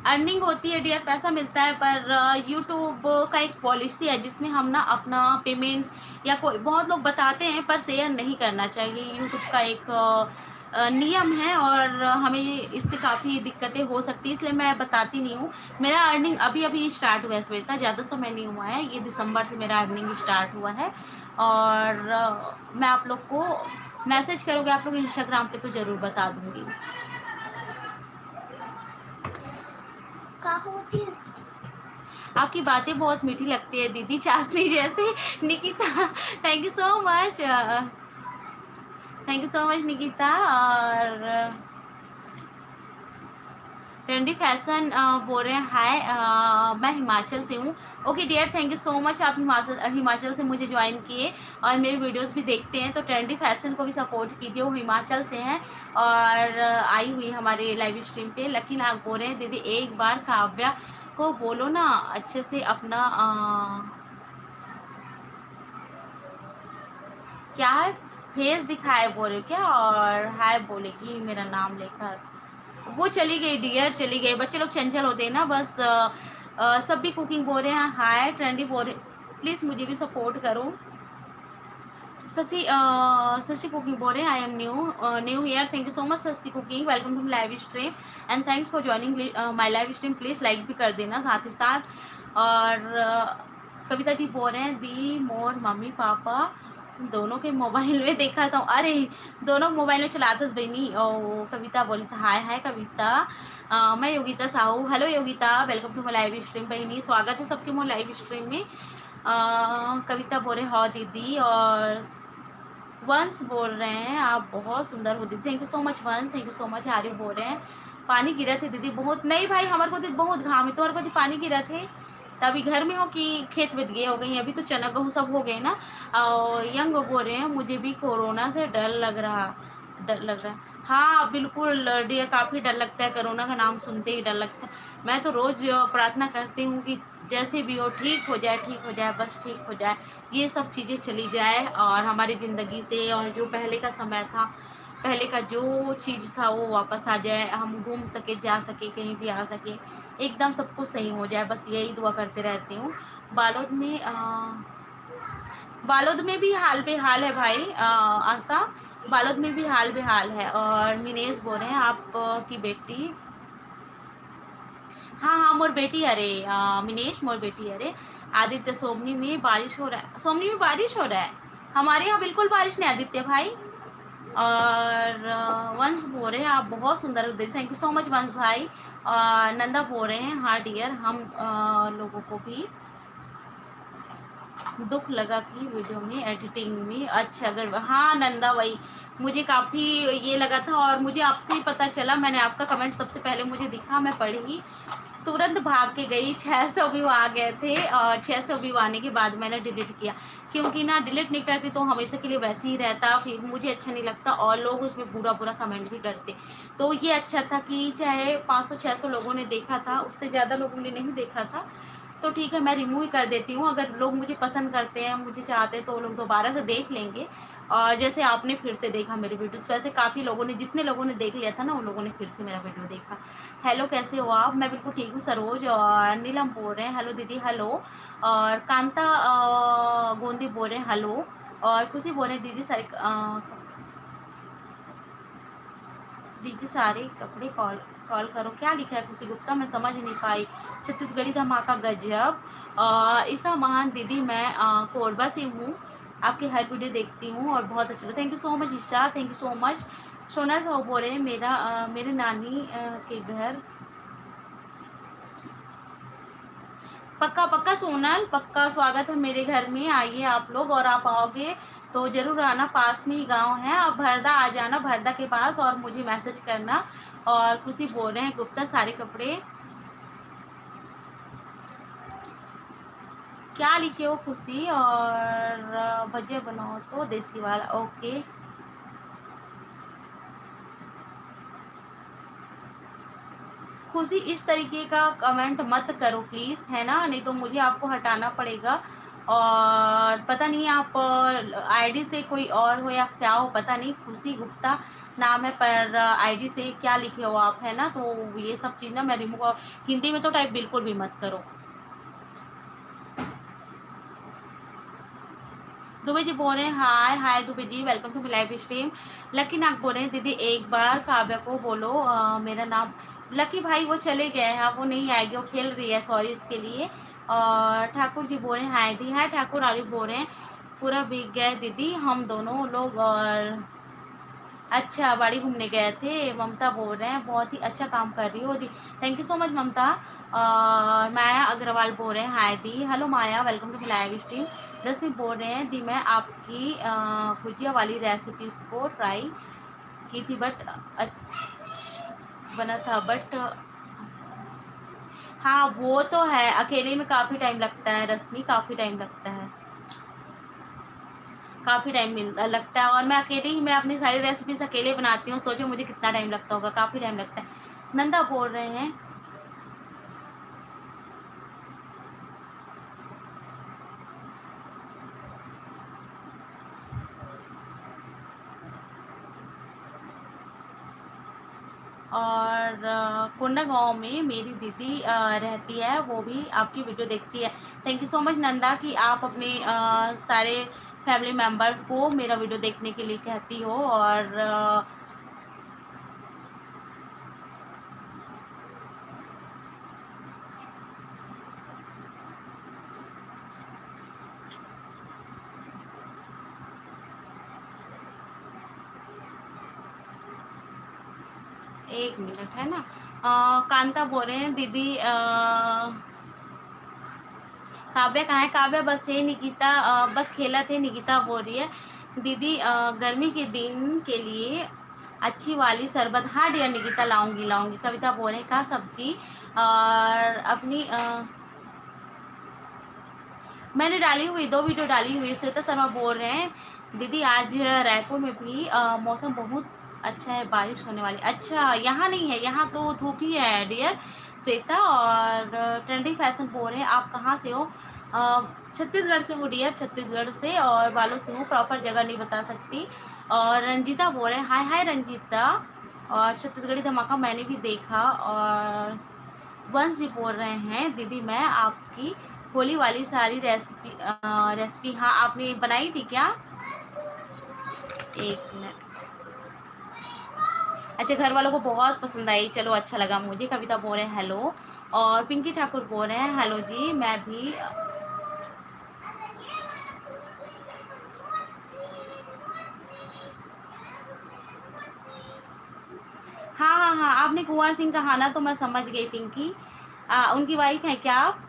अर्निंग होती है डियर, पैसा मिलता है, पर यूट्यूब का एक पॉलिसी है जिसमें हम ना अपना पेमेंट या कोई, बहुत लोग बताते हैं पर शेयर नहीं करना चाहिए। यूट्यूब का एक नियम है और हमें इससे काफ़ी दिक्कतें हो सकती है, इसलिए मैं बताती नहीं हूँ। मेरा अर्निंग अभी अभी स्टार्ट हुआ है श्वेता, ज़्यादा समय नहीं हुआ है, ये दिसंबर से मेरा अर्निंग स्टार्ट हुआ है। और मैं आप लोग को मैसेज करोगे आप लोग इंस्टाग्राम पे तो ज़रूर बता दूँगी। आपकी बातें बहुत मीठी लगती है दीदी, चाशनी जैसे। Nikita thank you so much, thank you so much Nikita. और ट्रेंडी फैशन बोल रहे हैं हाय, मैं हिमाचल से हूँ। Okay dear thank you so much, आप हिमाचल से मुझे ज्वाइन किए और मेरे वीडियोस भी देखते हैं, तो ट्रेंडी फैशन को भी सपोर्ट कीजिए, वो हिमाचल से हैं और आई हुई हमारे लाइव स्ट्रीम पे। लकी नाग बोल रहे हैं दीदी एक बार काव्या को बोलो ना अच्छे से अपना क्या है फेस दिखाए बोल रहे क्या, और हाय बोलेगी मेरा नाम लेकर। वो चली गई डियर, चली गई। बच्चे लोग चंचल होते हैं ना बस। सब भी कुकिंग बोल रहे हैं हाय, ट्रेंडी बोल रहे प्लीज़ मुझे भी सपोर्ट करो। शशि कुकिंग बोल रहे हैं I am new year, thank you so much Shashi cooking, welcome to live stream and thanks for joining my live stream. Please like भी कर देना साथ ही साथ। और कविता जी बोल रहे हैं दी मोर मम्मी पापा दोनों के मोबाइल में देखा था। अरे दोनों मोबाइल में चलाते बहनी। और कविता बोली था हाय हाय कविता। मैं Yogita Sahu, hello Yogita, welcome to my live stream बहनी, स्वागत है सबके मोर लाइव स्ट्रीम में। कविता बोल रहे हाँ दीदी। और वंश बोल रहे हैं आप बहुत सुंदर हो दीदी, थैंक यू सो मच वंश, thank you so much. Arif बोल रहे हैं पानी गिरा थे दीदी बहुत, नहीं भाई हमारे को तो बहुत घाम है, तुम्हारे को तो पानी गिरा थे तभी घर में हो कि खेत वेत गए हो गई, अभी तो चना गेहूँ सब हो गए ना। और यंग बोल रहे हैं मुझे भी कोरोना से डर लग रहा है। हाँ बिल्कुल डियर, काफ़ी डर लगता है, कोरोना का नाम सुनते ही डर लगता है। मैं तो रोज़ प्रार्थना करती हूँ कि जैसे भी हो ठीक हो जाए, ठीक हो जाए, बस ठीक हो जाए, ये सब चीज़ें चली जाए और हमारी ज़िंदगी से, और जो पहले का समय था, पहले का जो चीज़ था वो वापस आ जाए, हम घूम सके, जा सके, कहीं भी आ सके, एकदम सब कुछ सही हो जाए, बस यही दुआ करते रहती हूँ। बालोद में भी हाल बेहाल है भाई। आशा बालोद में भी हाल बेहाल है। और मिनेश बोल रहे हैं आप की बेटी, हाँ हाँ मोर बेटी, अरे मिनेश मोर बेटी, अरे आदित्य सोमनी में बारिश हो रहा है, सोमनी में बारिश हो रहा है, हमारे यहाँ बिल्कुल बारिश नहीं आदित्य भाई। और वंश बोल रहे हैं आप बहुत सुंदर हो दीदी, थैंक यू सो मच वंश भाई। और नंदा बोल रहे हैं हाँ डियर, हम लोगों को भी दुख लगा कि वीडियो में एडिटिंग में अच्छा अगर, हाँ नंदा वही मुझे काफ़ी ये लगा था और मुझे आपसे ही पता चला, मैंने आपका कमेंट सबसे पहले मुझे दिखा, मैं पढ़ी तुरंत भाग के गई, 600 व्यू आ गए थे और 600 व्यू आने के बाद मैंने डिलीट किया, क्योंकि ना डिलीट नहीं करती तो हमेशा के लिए वैसे ही रहता, फिर मुझे अच्छा नहीं लगता और लोग उसमें बुरा बुरा कमेंट भी करते। तो ये अच्छा था कि चाहे 500-600 लोगों ने देखा था, उससे ज़्यादा लोगों ने नहीं देखा था, तो ठीक है मैं रिमूव ही कर देती हूँ। अगर लोग मुझे पसंद करते हैं, मुझे चाहते हैं, तो वो लोग दोबारा से देख लेंगे। और जैसे आपने फिर से देखा मेरे वीडियोस, वैसे काफ़ी लोगों ने, जितने लोगों ने देख लिया था ना, उन लोगों ने फिर से मेरा वीडियो देखा। हेलो, कैसे हो आप? मैं बिल्कुल ठीक हूँ सरोज। और नीलम बोल रहे हैं हेलो दीदी हेलो। और कांता गोंदी बोल रहे हैं हेलो। और खुशी बोल रहे हैं दीजिए सारे कपड़े कॉल कॉल करो। क्या लिखा है खुशी गुप्ता, मैं समझ नहीं पाई। छत्तीसगढ़ी धमाका गजब। ईसा महान दीदी, मैं कोरबा से हूँ, आपके हर वीडियो देखती हूँ और बहुत अच्छा लगता है। Thank you so much Isha, thank you so much. Sona Sahu बोल रहे हैं मेरे नानी के घर। पक्का पक्का सोनल, पक्का स्वागत है मेरे घर में, आइए आप लोग। और आप आओगे तो ज़रूर आना, पास में ही गांव है। आप भरदा आ जाना, भरदा के पास, और मुझे मैसेज करना। और खुशी बोल रहे हैं गुप्ता सारे कपड़े, क्या लिखे हो खुशी? और भजिया बनाओ तो देसी वाला, ओके। खुशी इस तरीके का कमेंट मत करो प्लीज़, है ना, नहीं तो मुझे आपको हटाना पड़ेगा। और पता नहीं आप आईडी से कोई और हो या क्या हो, पता नहीं। खुशी गुप्ता नाम है, पर आईडी से क्या लिखे हो आप, है ना, तो ये सब चीज़ ना मैं रिमूव। हिंदी में तो टाइप बिल्कुल भी मत करो। दुबे जी बोल रहे हैं hi hi Dubey ji, welcome to my live stream. Lucky Nag बोल रहे हैं दीदी एक बार काव्या को बोलो मेरा नाम। लकी भाई वो चले गए हैं, वो नहीं आएगी, वो खेल रही है, सॉरी इसके लिए। और ठाकुर जी बोल रहे हैं हाय दी, हाय ठाकुर। आरिफ बोल रहे हैं पूरा भीग गए दीदी हम दोनों लोग। और अच्छा, बाड़ी घूमने गए थे। ममता बोल रहे हैं बहुत ही अच्छा काम कर रही हो दी, thank you so much Mamta. Maya Agarwal बोल रहे हैं हाय दी, hello Maya, welcome to live stream. Rasi बोल रहे हैं दी मैं आपकी भुजिया वाली रेसिपीज को ट्राई की थी, बट बना था, बट हाँ वो तो है, अकेले में काफ़ी टाइम लगता है रश्मि, काफ़ी टाइम लगता है, काफ़ी टाइम मिलता लगता है। और मैं अकेले ही, मैं अपनी सारी रेसिपीज अकेले बनाती हूँ, सोचो मुझे कितना टाइम लगता होगा, काफ़ी टाइम लगता है। नंदा बोल रहे हैं और कोंडा गांव में मेरी दीदी रहती है, वो भी आपकी वीडियो देखती है। Thank you so much Nanda कि आप अपने सारे फैमिली मेम्बर्स को मेरा वीडियो देखने के लिए कहती हो। और एक मिनट, है ना। कांता बोल रहे हैं दीदी काव्या कहाँ है? काव्या बस है, निकिता बस खेला थे, निकिता बोल रही है दीदी गर्मी के दिन के लिए अच्छी वाली शरबत। हाँ डियर निकिता, लाऊंगी लाऊंगी। कविता बोल रहे हैं का सब्जी। और अपनी मैंने डाली हुई 2 वीडियो डाली हुई। श्वेता शर्मा बोल रहे हैं दीदी आज रायपुर में भी मौसम बहुत अच्छा है, बारिश होने वाली। अच्छा, यहाँ नहीं है, यहाँ तो धूप ही है डियर श्वेता। और ट्रेंडिंग फैशन बोल रहे हैं आप कहाँ से हो? छत्तीसगढ़ से हूँ डियर, छत्तीसगढ़ से, और बालों से हूँ, प्रॉपर जगह नहीं बता सकती। और रंजीता बोल रहे हैं हाय हाय रंजीता। और छत्तीसगढ़ी धमाका मैंने भी देखा। और वंश जी बोल रहे हैं दीदी मैं आपकी होली वाली सारी रेसिपी हाँ आपने बनाई थी क्या? एक मिनट। अच्छा, घर वालों को बहुत पसंद आई, चलो अच्छा लगा मुझे। कविता बोल रहे हैं हेलो। और पिंकी ठाकुर बोल रहे हैं हेलो जी, मैं भी। हाँ हाँ हाँ, आपने कुंवर सिंह कहा ना, तो मैं समझ गई पिंकी। उनकी वाइफ है क्या आप?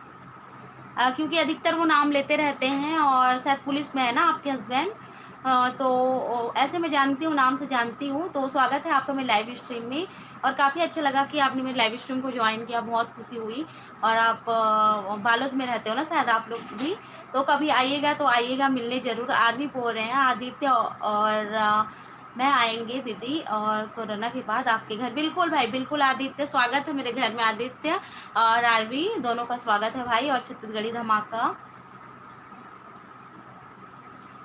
क्योंकि अधिकतर वो नाम लेते रहते हैं, और शायद पुलिस में है ना आपके हस्बैंड, तो ऐसे मैं जानती हूँ, नाम से जानती हूँ। तो स्वागत है आपका मेरे लाइव स्ट्रीम में, और काफ़ी अच्छा लगा कि आपने मेरे लाइव स्ट्रीम को ज्वाइन किया, बहुत खुशी हुई। और आप बालोद में रहते हो ना शायद आप लोग भी, तो कभी आइएगा तो आइएगा मिलने ज़रूर। आर्मी बोल रहे हैं आदित्य, और मैं आएंगे दीदी और कोरोना के बाद आपके घर। बिल्कुल भाई बिल्कुल आदित्य, स्वागत है मेरे घर में। आदित्य और आरवी दोनों का स्वागत है भाई। और छत्तीसगढ़ी धमाका,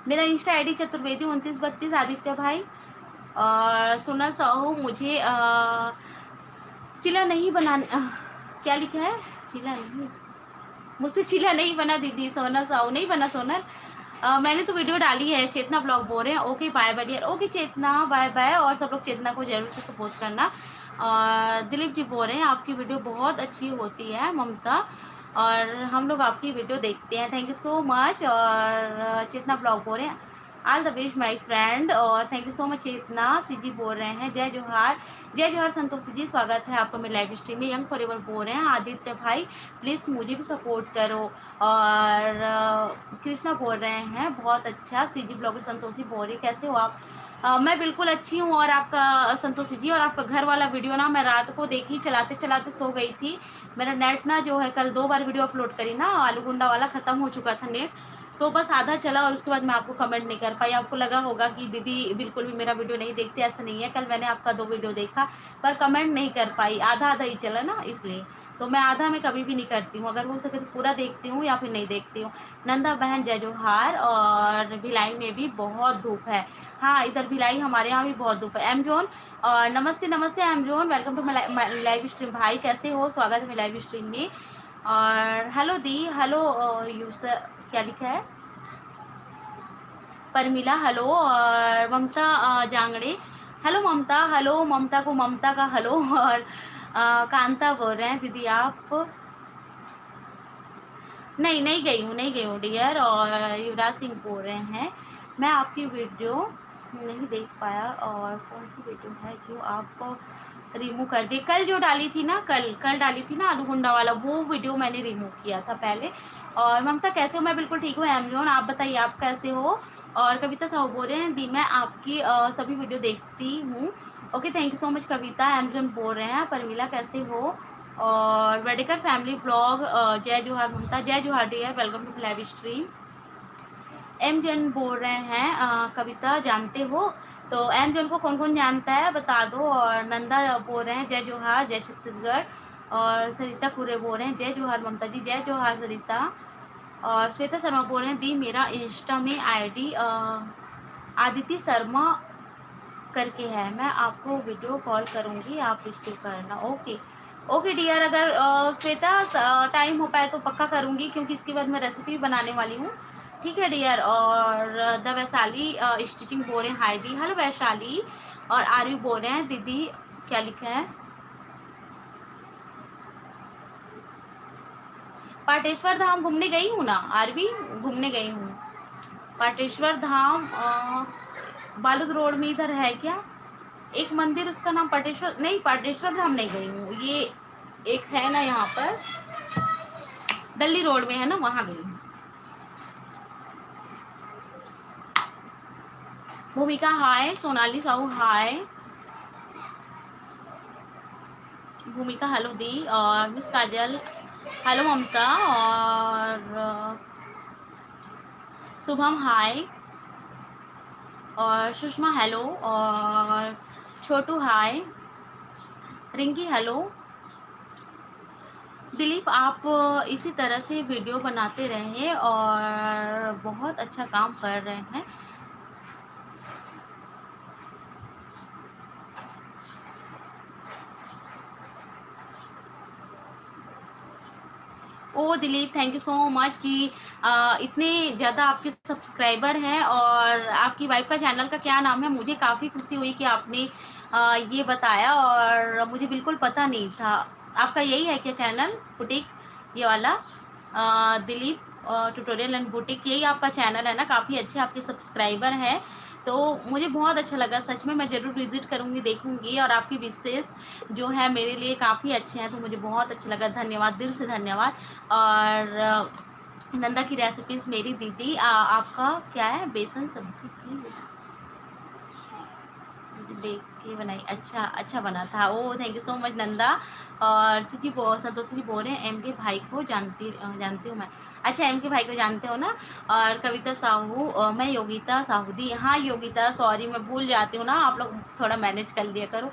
मेरा इंस्टा आईडी चतुर्वेदी 2932 आदित्य भाई। और सोनल साहू, मुझे चिला नहीं बनाने, क्या लिखा है, चिला नहीं, मुझसे चिला नहीं बना दीदी। सोनल साहू नहीं बना सोनल। मैंने तो वीडियो डाली है। चेतना ब्लॉग बोल रहे हैं, ओके बाय बढ़िया, ओके चेतना बाय बाय। और सब लोग चेतना को जरूर से सपोर्ट करना। और दिलीप जी बोल रहे हैं आपकी वीडियो बहुत अच्छी होती है ममता, और हम लोग आपकी वीडियो देखते हैं, थैंक यू सो मच। और चेतना ब्लॉग बोल रहे हैं all the best my friend, और thank you so much Chetna. CG बोल रहे हैं जय जोहार, जय जोहार संतोषी जी, स्वागत है आपका मेरे लाइव स्ट्रीम में। यंग फॉरएवर बोल रहे हैं आदित्य भाई प्लीज़ मुझे भी सपोर्ट करो। और कृष्णा बोल रहे हैं बहुत अच्छा। सीजी ब्लॉगर संतोषी बोल रही कैसे हो आप। मैं बिल्कुल अच्छी हूँ। और आपका संतोषी जी, और आपका घर वाला वीडियो ना मैं रात को देखी, चलाते चलाते सो गई थी। मेरा नेट ना जो है, कल 2 बार वीडियो अपलोड करी ना, आलू गुंडा वाला ख़त्म हो चुका था नेट, तो बस आधा चला और उसके बाद मैं आपको कमेंट नहीं कर पाई। आपको लगा होगा कि दीदी बिल्कुल भी मेरा वीडियो नहीं देखती, ऐसा नहीं है। कल मैंने आपका 2 वीडियो देखा पर कमेंट नहीं कर पाई, आधा आधा ही चला ना, इसलिए। तो मैं आधा में कभी भी नहीं करती हूँ, अगर हो सके तो पूरा देखती हूँ या फिर नहीं देखती हूँ। नंदा बहन जय जोहार। और भिलाई में भी बहुत धूप है। हाँ इधर भिलाई हमारे यहाँ भी बहुत धूप है। एम जोन, और नमस्ते नमस्ते M zone, welcome to my live stream भाई, कैसे हो, स्वागत है मेरे लाइव स्ट्रीम में। और हेलो दी, हेलो यूसर, क्या लिखा है, परमिला हेलो। और ममता जांगड़े हेलो ममता, हेलो ममता को ममता का हेलो। और कांता बोल रहे हैं दीदी आप, नहीं नहीं गई हूँ, नहीं गई हूँ डियर। और युवराज सिंह बोल रहे हैं मैं आपकी वीडियो नहीं देख पाया, और कौन सी वीडियो है जो आप रिमूव कर दी, कल जो डाली थी ना, कल डाली थी ना आलू गुंडा वाला, वो वीडियो मैंने रिमूव किया था पहले। और ममता कैसे हो, मैं बिल्कुल ठीक हूँ एमजोन, आप बताइए आप कैसे हो। और कविता साहू बोल रहे हैं दी मैं आपकी सभी वीडियो देखती हूँ, okay thank you so much Kavita. Amazon बोल रहे हैं परमिला कैसे हो। और वेडिकर फैमिली ब्लॉग जय जोहार ममता, जय जोहार dear, welcome to live stream. M जन बोल रहे हैं कविता जानते हो, तो एम जन को कौन कौन जानता है बता दो। और नंदा बोल रहे हैं जय जोहार, जय छत्तीसगढ़। और सरिता कुरे बोल रहे हैं जय जोहार ममता जी, जय जोहार सरिता। और श्वेता शर्मा बोल रहे हैं दी मेरा इंस्टा में आईडी आदिति शर्मा करके है, मैं आपको वीडियो कॉल करूँगी, आप रिसीव करना, ओके ओके डियर। अगर श्वेता टाइम हो पाए तो पक्का करूँगी, क्योंकि इसके बाद मैं रेसिपी बनाने वाली हूँ, ठीक है डियर। और द वैशाली स्टिचिंग बोल रहे हैं हाय दी, हेलो वैशाली। और आरवी बोल रहे हैं दीदी, क्या लिखा है, पाटेश्वर धाम घूमने गई हूँ ना आरवी, घूमने गई हूँ पाटेश्वर धाम। बालूद रोड में इधर है क्या एक मंदिर, उसका नाम पाटेश्वर, नहीं पाटेश्वर धाम नहीं गई हूँ, ये एक है ना यहाँ पर दिल्ली रोड में है ना, वहाँ गई हूँ। भूमिका हाय, सोनाली साहू हाय, भूमिका हेलो दी। और मिस काजल हेलो ममता। और शुभम हाय। और सुषमा हेलो। और छोटू हाय, रिंकी हेलो। दिलीप आप इसी तरह से वीडियो बनाते रहें और बहुत अच्छा काम कर रहे हैं। Oh Dilip thank you so much कि इतने ज़्यादा आपके सब्सक्राइबर हैं। और आपकी वाइफ का चैनल का क्या नाम है, मुझे काफ़ी खुशी हुई कि आपने ये बताया, और मुझे बिल्कुल पता नहीं था। आपका यही है क्या चैनल, बुटीक ये वाला, दिलीप ट्यूटोरियल एंड बुटीक, यही आपका चैनल है ना, काफ़ी अच्छे आपके सब्सक्राइबर हैं। तो मुझे बहुत अच्छा लगा सच में, मैं ज़रूर विज़िट करूँगी, देखूँगी। और आपकी विशेष जो है मेरे लिए काफ़ी अच्छे हैं, तो मुझे बहुत अच्छा लगा, धन्यवाद, दिल से धन्यवाद। और नंदा की रेसिपीज मेरी दीदी आपका क्या है, बेसन सब्जी की देख के बनाई, अच्छा अच्छा बना था। Oh thank you so much Nanda. और संतोषी जी बोल रहे हैं एम के भाई को जानती हूँ मैं। अच्छा एम के भाई को जानते हो ना। और कविता साहू मैं योगिता साहूदी, हाँ योगिता सॉरी मैं भूल जाती हूँ ना, आप लोग थोड़ा मैनेज कर लिया करो।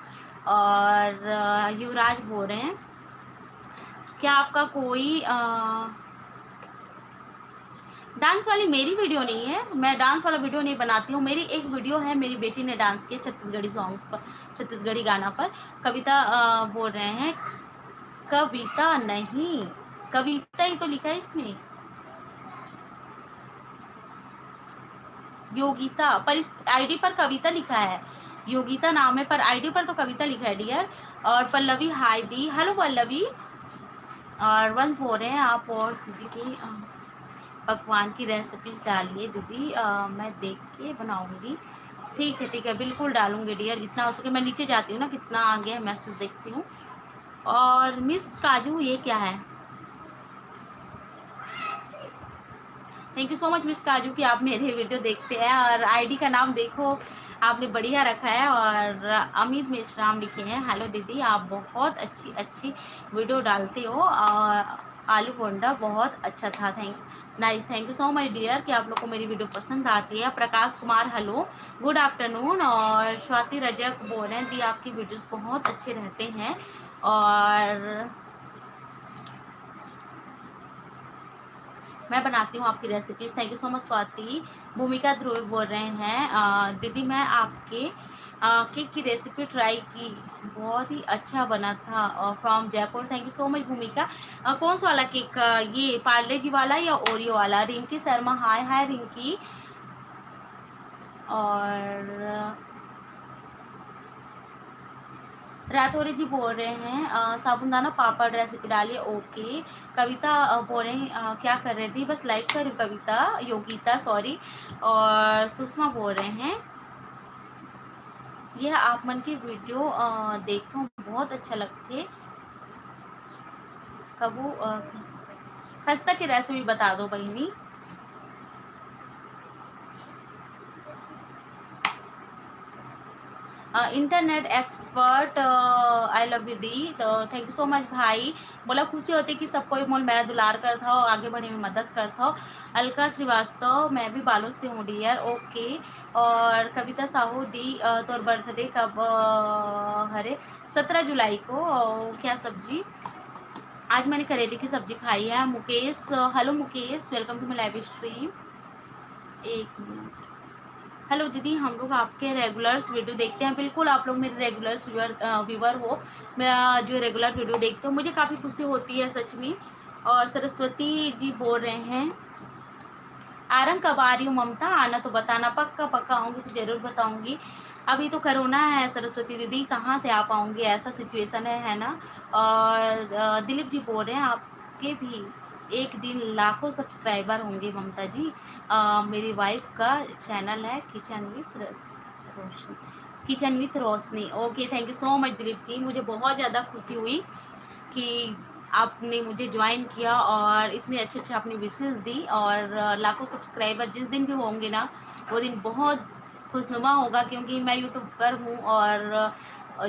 और युवराज बोल रहे हैं क्या आपका कोई डांस वाली मेरी वीडियो नहीं है, मैं डांस वाला वीडियो नहीं बनाती हूँ। मेरी एक वीडियो है, मेरी बेटी ने डांस किया छत्तीसगढ़ी सॉन्ग्स पर, छत्तीसगढ़ी गाना पर। कविता बोल रहे हैं कविता नहीं, कविता ही तो लिखा है इसमें, योगिता पर इस आईडी पर कविता लिखा है, योगिता नाम है पर आईडी पर तो कविता लिखा है डियर। और पल्लवी हाय दी, हेलो पल्लवी। और वंश बोल रहे हैं आप और सीजी की पकवान की रेसिपी डालिए दीदी, मैं देख के बनाऊंगी। ठीक है बिल्कुल डालूंगी डियर, जितना हो सके। मैं नीचे जाती हूँ ना कितना आ गया मैसेज देखती हूँ। और मिस काजू ये क्या है, thank you so much miss काजू कि आप मेरे वीडियो देखते हैं। और आईडी का नाम देखो आपने बढ़िया रखा है। और अमित मेश्राम लिखे हैं हेलो दीदी आप बहुत अच्छी अच्छी वीडियो डालते हो, और आलू बोंडा बहुत अच्छा था, thank you so much dear कि आप लोग को मेरी वीडियो पसंद आती है। Prakash Kumar hello good afternoon. और स्वाति रजक बोल रहे हैं दी आपकी वीडियोस बहुत अच्छे रहते हैं। और मैं बनाती हूँ आपकी recipes, thank you so much Swati. भूमिका ध्रुव बोल रहे हैं दीदी मैं आपके केक की रेसिपी ट्राई की, बहुत ही अच्छा बना था from Jaipur, thank you so much भूमिका। कौन सा वाला केक, ये पार्ले जी वाला या ओरियो वाला। रिंकी शर्मा हाय हाय रिंकी। और राठौरी जी बोल रहे हैं साबुनदाना पापड़ रेसिपी डालिए, ओके। कविता बोल रहे हैं क्या कर रही थी, बस लाइक कर कविता, योगिता सॉरी। और सुषमा बोल रहे हैं यह आप मन की वीडियो देखता हूँ बहुत अच्छा लगते, कबू खस्ता की रेसिपी बता दो बहनी। Internet expert I love you दी, तो थैंक यू सो मच भाई। बोला खुशी होती कि सब कोई मोल मैं दुलार करता हो, आगे बढ़ने में मदद करता हो। अलका श्रीवास्तव मैं भी बालों से हूँ डियर, ओके। और कविता साहू दी तोर बर्थडे कब हरे 17 जुलाई को, क्या सब्जी आज मैंने करेले की सब्जी खाई है। Mukesh hello Mukesh welcome to my live stream. एक मिनट, हेलो दीदी हम लोग आपके रेगुलर्स वीडियो देखते हैं, बिल्कुल आप लोग मेरे रेगुलर्स व्यूवर हो, मेरा जो रेगुलर वीडियो देखते हो, मुझे काफ़ी खुशी होती है सच में। और सरस्वती जी बोल रहे हैं आरंग कब आ रही हूँ ममता, आना तो बताना, पक्का पक्का आऊँगी तो ज़रूर बताऊँगी। अभी तो कोरोना है सरस्वती दीदी, कहाँ से आ पाऊँगी, ऐसा सिचुएशन है ना। और दिलीप जी बोल रहे हैं आपके भी एक दिन लाखों सब्सक्राइबर होंगे ममता जी। मेरी वाइफ का चैनल है kitchen with Roshni, kitchen with Roshni, okay thank you so much Dilip ji. मुझे बहुत ज़्यादा खुशी हुई कि आपने मुझे ज्वाइन किया और इतने अच्छे अच्छे आपने विशेष दी। और लाखों सब्सक्राइबर जिस दिन भी होंगे ना वो दिन बहुत खुशनुमा होगा, क्योंकि मैं यूट्यूब पर हूँ। और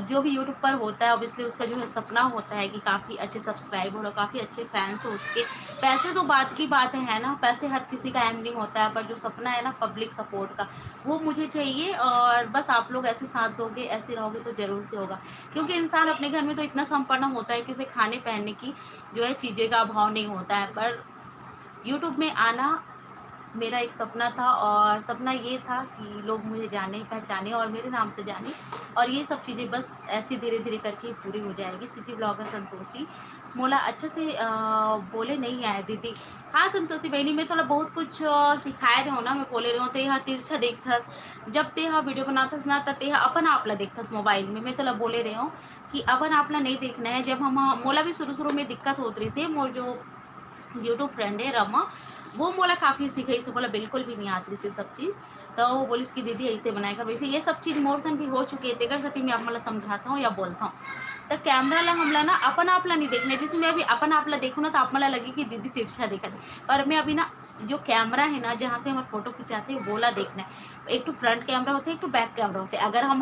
जो भी यूट्यूब पर होता है ऑब्वियसली उसका जो है सपना होता है कि काफ़ी अच्छे सब्सक्राइबर और काफ़ी अच्छे फैंस हो उसके। पैसे तो बात की बात है ना, पैसे हर किसी का एम नहीं होता है, पर जो सपना है ना पब्लिक सपोर्ट का वो मुझे चाहिए। और बस आप लोग ऐसे साथ दोगे ऐसे रहोगे तो ज़रूर से होगा, क्योंकि इंसान अपने घर में तो इतना संपन्न होता है कि उसे खाने पहनने की जो है चीज़ें का अभाव नहीं होता है। पर यूट्यूब में आना मेरा एक सपना था, और सपना ये था कि लोग मुझे जाने पहचाने और मेरे नाम से जाने। और ये सब चीज़ें बस ऐसी धीरे धीरे करके पूरी हो जाएगी। सिटी ब्लॉगर संतोषी मोला अच्छे से बोले नहीं आए दीदी। हाँ संतोषी बहनी मैं थोड़ा बहुत कुछ सिखाए रहे हो ना, मैं बोले रही हूँ तेहा तिरछा देखथस, जब तेहा वीडियो बनाथस ना तब तेहा अपन आपला देखथस मोबाइल में, मैं तो बोले रही हूँ कि अपन आपला नहीं देखना है। जब हम मोला भी शुरू में दिक्कत होती रही थी, मोर जो यूट्यूब फ्रेंड है रमा, वो मोला काफ़ी सीखे से, बोला बिल्कुल भी नहीं आती से सब चीज़, तो वो बोलिस कि दीदी ऐसे बनाएगा वैसे, ये सब चीज़ मोर संग भी हो चुके थे कर सके मैं आप मतलब समझाता हूँ या बोलता हूँ। तर कॅमेराला हमला ना आपण आपला नहीं देखना है। जैसे मैं अभी अपन आपला देखूँ ना तो आप मला लगे कि दीदी तिरछा देखा है, पर मैं अभी ना जो कैमरा है ना जहाँ से हम फोटो खिंचाते हैं वो वाला देखना है। एक तो फ्रंट कैमरा होता है, एक तो बैक कैमरा होता है। अगर हम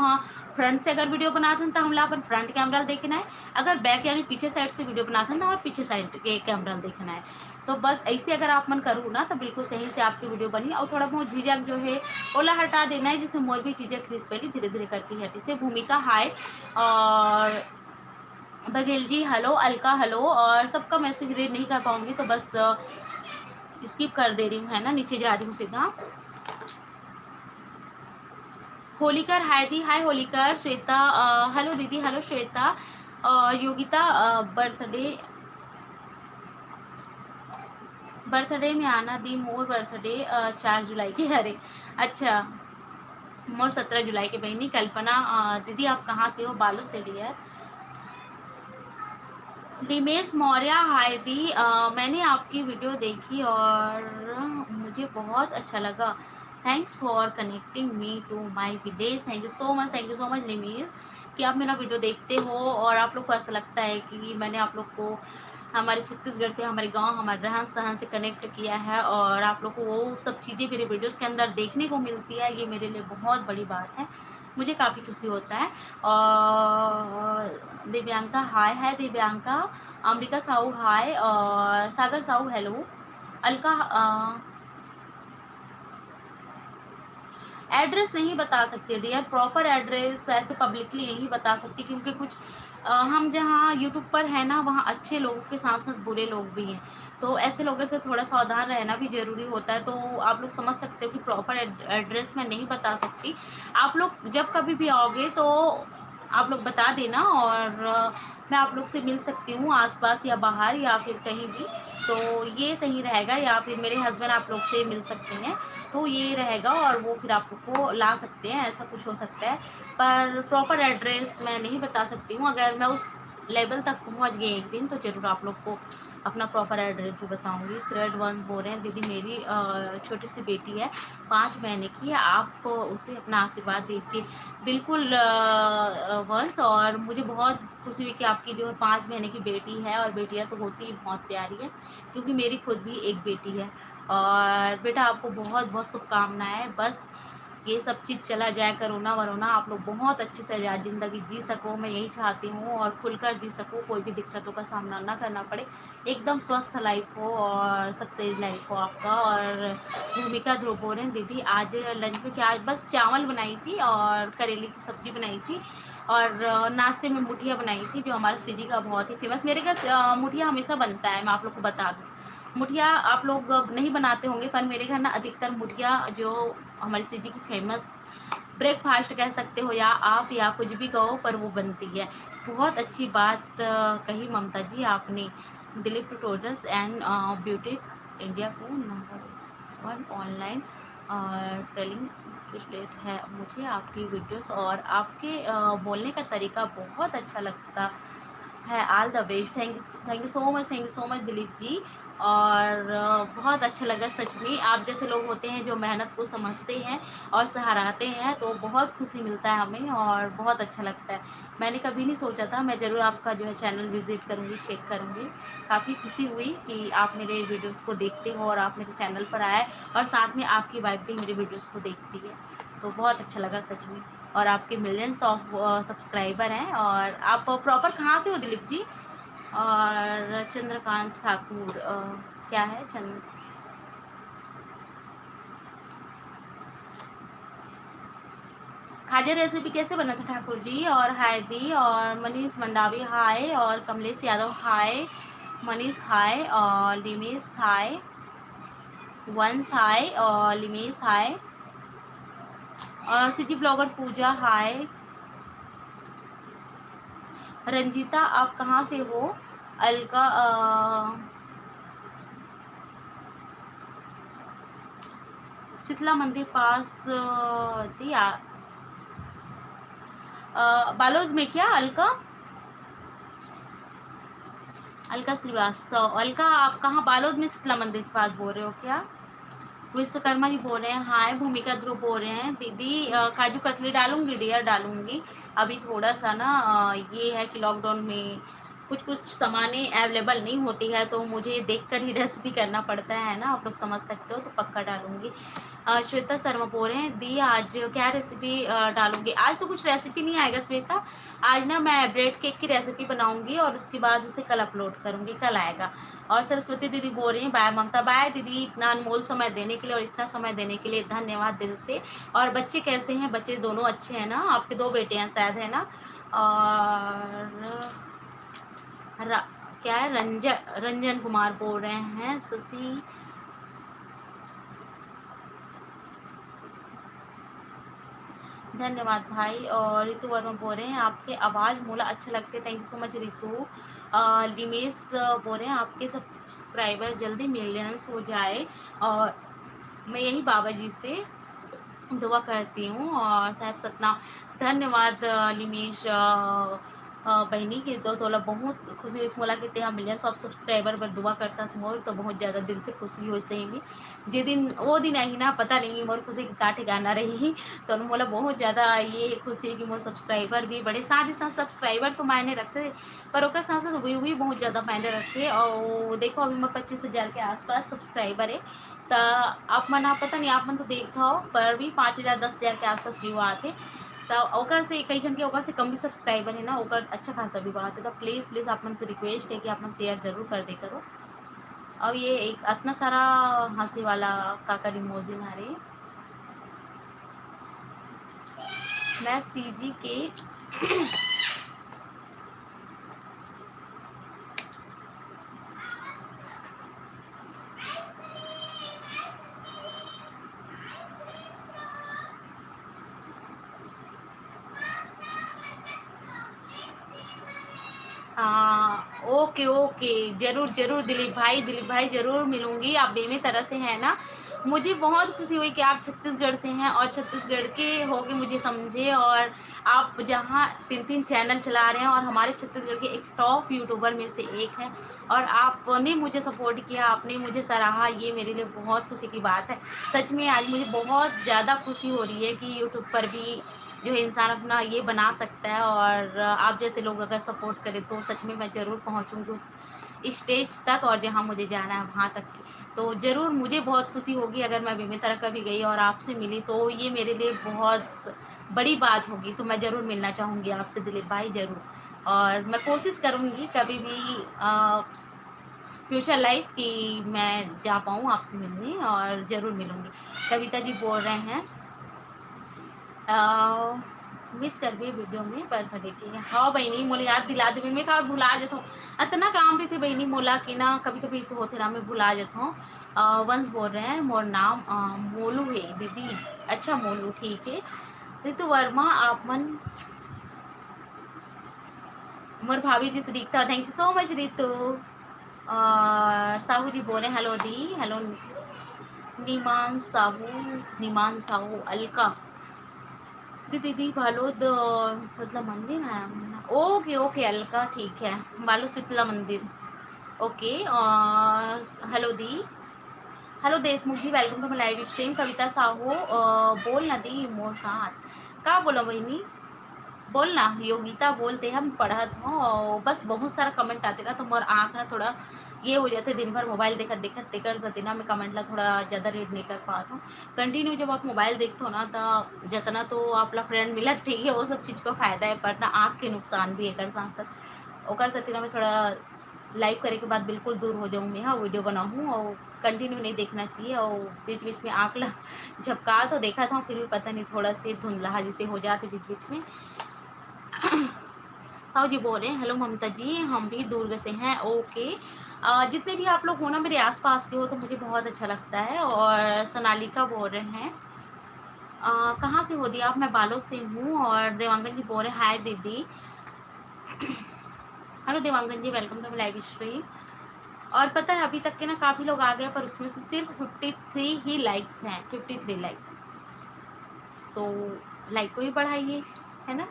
फ्रंट से अगर वीडियो बनाते हैं तो हमला अपन फ्रंट कैमरा देखना है, अगर बैक यानी पीछे साइड से वीडियो बनाते हैं तो हमें पीछे साइड के कैमरा देखना है। तो बस ऐसे अगर आप मन करूँ ना तो बिल्कुल सही से आपकी वीडियो बनी। और थोड़ा बहुत झिझक जो है ओला हटा देना है, जिससे मोर भी चीज़ें खरीद पहली धीरे धीरे करके हटी से। भूमिका हाय, और बघेल जी हेलो, अलका हेलो, और सबका मैसेज रीड नहीं कर पाऊंगी तो बस स्किप कर दे रही हूँ, है ना, नीचे जा रही हूँ सीधा। होलिकर हाय दी, हाय होलिकर। श्वेता हेलो दीदी, हेलो श्वेता। योगिता बर्थडे में आना दी, मोर बर्थडे 4 जुलाई की। अरे अच्छा, मोर 17 जुलाई के बहनी। कल्पना दीदी आप कहाँ से हो? बालू से डियर। दिमेश मौर्य हाय दी, मैंने आपकी वीडियो देखी और मुझे बहुत अच्छा लगा। Thanks for connecting me to my village. Thank you so much, thank you so much निमीज कि आप मेरा वीडियो देखते हो और आप लोग को ऐसा लगता है कि मैंने आप लोग को हमारे छत्तीसगढ़ से, हमारे गांव, हमारे रहन सहन से कनेक्ट किया है और आप लोग को वो सब चीज़ें मेरे वीडियोस के अंदर देखने को मिलती है। ये मेरे लिए बहुत बड़ी बात है, मुझे काफ़ी खुशी होता है। और दिव्यांका हाय, है दिव्यांका। अमृता साहू हाय, और सागर साहू हेलो। अलका एड्रेस नहीं बता सकती डियर, प्रॉपर एड्रेस ऐसे पब्लिकली नहीं बता सकती, क्योंकि कुछ हम जहाँ यूट्यूब पर है ना वहाँ अच्छे लोगों के साथ साथ बुरे लोग भी हैं, तो ऐसे लोगों से थोड़ा सावधान रहना भी ज़रूरी होता है। तो आप लोग समझ सकते हो कि प्रॉपर एड्रेस मैं नहीं बता सकती। आप लोग जब कभी भी आओगे तो आप लोग बता देना, और मैं आप लोग से मिल सकती हूँ आसपास या बाहर या फिर कहीं भी, तो ये सही रहेगा। या फिर मेरे हस्बैंड आप लोग से मिल सकते हैं तो ये रहेगा, और वो फिर आप लोग को ला सकते हैं, ऐसा कुछ हो सकता है। पर प्रॉपर एड्रेस मैं नहीं बता सकती हूँ। अगर मैं उस लेवल तक पहुँच गई एक दिन तो ज़रूर आप लोग को अपना प्रॉपर एड्रेस भी बताऊँगी। श्रेड वंस बोल रहे हैं दीदी मेरी छोटी सी बेटी है 5 महीने की है, आप उसे अपना आशीर्वाद दीजिए। बिल्कुल वंस, और मुझे बहुत खुशी हुई कि आपकी जो है 5 महीने की बेटी है, और बेटियाँ तो होती ही बहुत प्यारी है, क्योंकि मेरी खुद भी एक बेटी है। और बेटा आपको बहुत बहुत शुभकामनाएं। बस ये सब चीज़ चला जाए, करोना वरोना, आप लोग बहुत अच्छे से ज़िंदगी जी सको, मैं यही चाहती हूँ, और खुलकर जी सको, कोई भी दिक्कतों का सामना ना करना पड़े, एकदम स्वस्थ लाइफ हो और सक्सेस लाइफ हो आपका। और भूमिका ध्रुव बोल रहे हैं दीदी आज लंच में क्या? आज बस चावल बनाई थी और करेले की सब्जी बनाई थी, और नाश्ते में मुठिया बनाई थी, जो हमारे सिटी का बहुत ही फेमस, मेरे घर मुठिया हमेशा बनता है, मैं आप लोग को बता दूँ। मुठिया आप लोग नहीं बनाते होंगे, पर मेरे घर ना अधिकतर मुठिया जो हमारी सिटी की फेमस ब्रेकफास्ट कह सकते हो, या आप या कुछ भी कहो, पर वो बनती है। बहुत अच्छी बात कही ममता जी आपने। Dilip tutorials and beauty India को नंबर 1 ऑनलाइन ट्रेलिंग स्टेट है। मुझे आपकी वीडियोस और आपके बोलने का तरीका बहुत अच्छा लगता है। All the best. Thank you so much, thank you so much Dilip ji. और बहुत अच्छा लगा सच में, आप जैसे लोग होते हैं जो मेहनत को समझते हैं और सराहते हैं, तो बहुत खुशी मिलता है हमें और बहुत अच्छा लगता है। मैंने कभी नहीं सोचा था, मैं ज़रूर आपका जो है चैनल विज़िट करूँगी, चेक करूँगी। काफ़ी खुशी हुई कि आप मेरे वीडियोस को देखते हो और आप मेरे चैनल पर आए, और साथ में आपकी वाइफ भी मेरे वीडियोस को देखती है, तो बहुत अच्छा लगा सच में। और आपके मिलियंस ऑफ सब्सक्राइबर हैं। और आप प्रॉपर कहाँ से हो दिलीप जी? और चंद्रकांत ठाकुर क्या है चंद्र खाजा रेसिपी कैसे बना था ठाकुर जी? और हाय दी, और मनीष मंडावी हाय, और कमलेश यादव हाय, मनीष हाय, और लिमेश हाय, वंश हाय, और लिमेश हाय, और सिटी ब्लॉगर पूजा हाय। रंजीता आप कहाँ से हो? अलका शीतला मंदिर पास दिया बालोद में क्या? अलका अलका श्रीवास्तव। अलका आप कहाँ बालोद में शीतला मंदिर के पास बोल रहे हो क्या? विश्वकर्मा जी बोल रहे हैं हाय, भूमिका ध्रुव बोल रहे हैं दीदी काजू कतली डालूंगी डियर, डालूंगी। अभी थोड़ा सा ना ये है कि लॉकडाउन में कुछ कुछ सामानें अवेलेबल नहीं होती है, तो मुझे देखकर ही रेसिपी करना पड़ता है ना, आप लोग समझ सकते हो, तो पक्का डालूंगी। श्वेता शर्मा बोल रहे हैं दी आज क्या रेसिपी डालूंगी। आज तो कुछ रेसिपी नहीं आएगा श्वेता, आज ना मैं ब्रेड केक की रेसिपी बनाऊंगी और उसके बाद उसे कल अपलोड करूंगी, कल आएगा। और सरस्वती दीदी बोल रही हैं बाय ममता, बाय दीदी, इतना अनमोल समय देने के लिए और इतना समय देने के लिए धन्यवाद दिल से। और बच्चे कैसे हैं? बच्चे दोनों अच्छे हैं ना? आपके 2 बेटे हैं शायद, है ना? और क्या है, रंजन कुमार बोल रहे हैं, शशि धन्यवाद भाई। और रितु वर्मा बोल रहे हैं आपके आवाज़ मोला अच्छे लगते, thank you so much Ritu. Limesh बोल रहे हैं आपके सब्सक्राइबर जल्दी मिलियंस हो जाए, और मैं यही बाबा जी से दुआ करती हूँ। और साहब सतना धन्यवाद लिमेश बहनी के दो तोला बहुत खुशी हुई मोला कि तेरा मिलियंस ऑफ सब्सक्राइबर पर दुआ करता मोर, तो बहुत ज़्यादा दिल से खुशी हुई सही में। जे दिन वो दिन आई ना, पता नहीं मोर खुशी की का ठिकाना रही, तो मोला बहुत ज़्यादा ये खुशी कि मोर सब्सक्राइबर भी बड़े, साथ ही साथ सब्सक्राइबर तो मायने रखते, पर ओकर साथ साथ व्यू भी बहुत ज़्यादा मायने रखते। और देखो अभी मैं 25,000 के आसपास सब्सक्राइबर है, तो आप मन आप पता नहीं आप मन तो देखता हो, पर भी 5,000 10,000 के आसपास व्यू आते, तो ओकर से कई जन के ओकर से कम भी सब्सक्राइबर है ना, ओकर अच्छा खासा भी बात है। तो प्लीज़ प्लीज़ आप मन से रिक्वेस्ट है कि आप मन शेयर जरूर कर दे करो। अब ये एक इतना सारा हंसी वाला काकर इमोजी ना रही, मैं सीजी के हाँ ओके ओके, जरूर जरूर दिलीप भाई जरूर मिलूंगी। आप बेमे तरह से है ना, मुझे बहुत खुशी हुई कि आप छत्तीसगढ़ से हैं और छत्तीसगढ़ के होके मुझे समझे, और आप जहाँ 3 चैनल चला रहे हैं और हमारे छत्तीसगढ़ के एक टॉप यूट्यूबर में से एक हैं, और आपने मुझे सपोर्ट किया, आपने मुझे सराहा, ये मेरे लिए बहुत खुशी की बात है। सच में आज मुझे बहुत ज़्यादा खुशी हो रही है कि यूट्यूब पर भी जो है इंसान अपना ये बना सकता है, और आप जैसे लोग अगर सपोर्ट करें तो सच में मैं ज़रूर पहुंचूंगी उस स्टेज तक, और जहां मुझे जाना है वहां तक की। तो ज़रूर मुझे बहुत खुशी होगी अगर मैं बेमेतरफ कभी गई और आपसे मिली, तो ये मेरे लिए बहुत बड़ी बात होगी। तो मैं ज़रूर मिलना चाहूँगी आपसे दिलीप भाई, ज़रूर। और मैं कोशिश करूँगी कभी भी फ्यूचर लाइफ कि मैं जा पाऊँ आपसे मिलने, और ज़रूर मिलूँगी। कविता जी बोल रहे हैं मिस कर भी वीडियो में बर्थडे के। हाँ बहनी मोला याद दिला दे, मैं का भुला जाता हूँ, इतना काम भी थे बहनी मोला कि ना कभी कभी इसे होते ना मैं भुला जाता हूँ। वंश बोल रहे हैं मोर नाम मोलू है दीदी, अच्छा मोलू ठीक है। रितु वर्मा आप मन मोर भाभी जी से दिखता, thank you so much Ritu. और साहू जी बोल रहे हैं हेलो दी, हेलो निमान साहू अलका दीदी बालोद शीतला मंदिर है। ओके ओके अलका ठीक है, बालोद शीतला मंदिर ओके। हेलो दी, hello Deshmukh ji, welcome to my live stream. Kavita Sahu बोल ना दी मोर साथ का बोलो बहनी, बोलना योगिता बोलते हम पढ़त हो, और बस बहुत सारा कमेंट आते ना, तो मोर आँख ना थोड़ा ये हो जाते, दिन भर मोबाइल देखत देखत तेकर सतीना में कमेंट ला थोड़ा ज़्यादा रीड नहीं कर पाता हूँ। कंटिन्यू जब आप मोबाइल देखते हो ना, तो जितना तो आपला फ्रेंड मिलत ठीक है, वो सब चीज़ का फ़ायदा है, पर ना आँख के नुकसान भी है साथ साथ। ओकर सतीना में थोड़ा लाइव करे के बाद बिल्कुल दूर हो जाऊँ मैं, हाँ वीडियो बनाऊँ, और कंटिन्यू नहीं देखना चाहिए। और बीच बीच में आँख ला झपका तो देखा था, फिर भी पता नहीं थोड़ा से धुंधला जैसे हो जाते बीच बीच में। साहू जी बोल रहे हैं हेलो ममता जी, हम भी दुर्ग से हैं ओके। जितने भी आप लोग हो ना मेरे आसपास के हो, तो मुझे बहुत अच्छा लगता है। और सोनालिका बोल रहे हैं कहाँ से हो दी आप, मैं बालोद से हूँ। और देवांगन जी बोल रहे हैं हाय दीदी, hello Dewangan ji, welcome to live stream. और पता है अभी तक के ना काफ़ी लोग आ गए, पर उसमें से सिर्फ 53 ही लाइक्स हैं, 53 लाइक्स, तो लाइक को ही बढ़ाइए, है ना।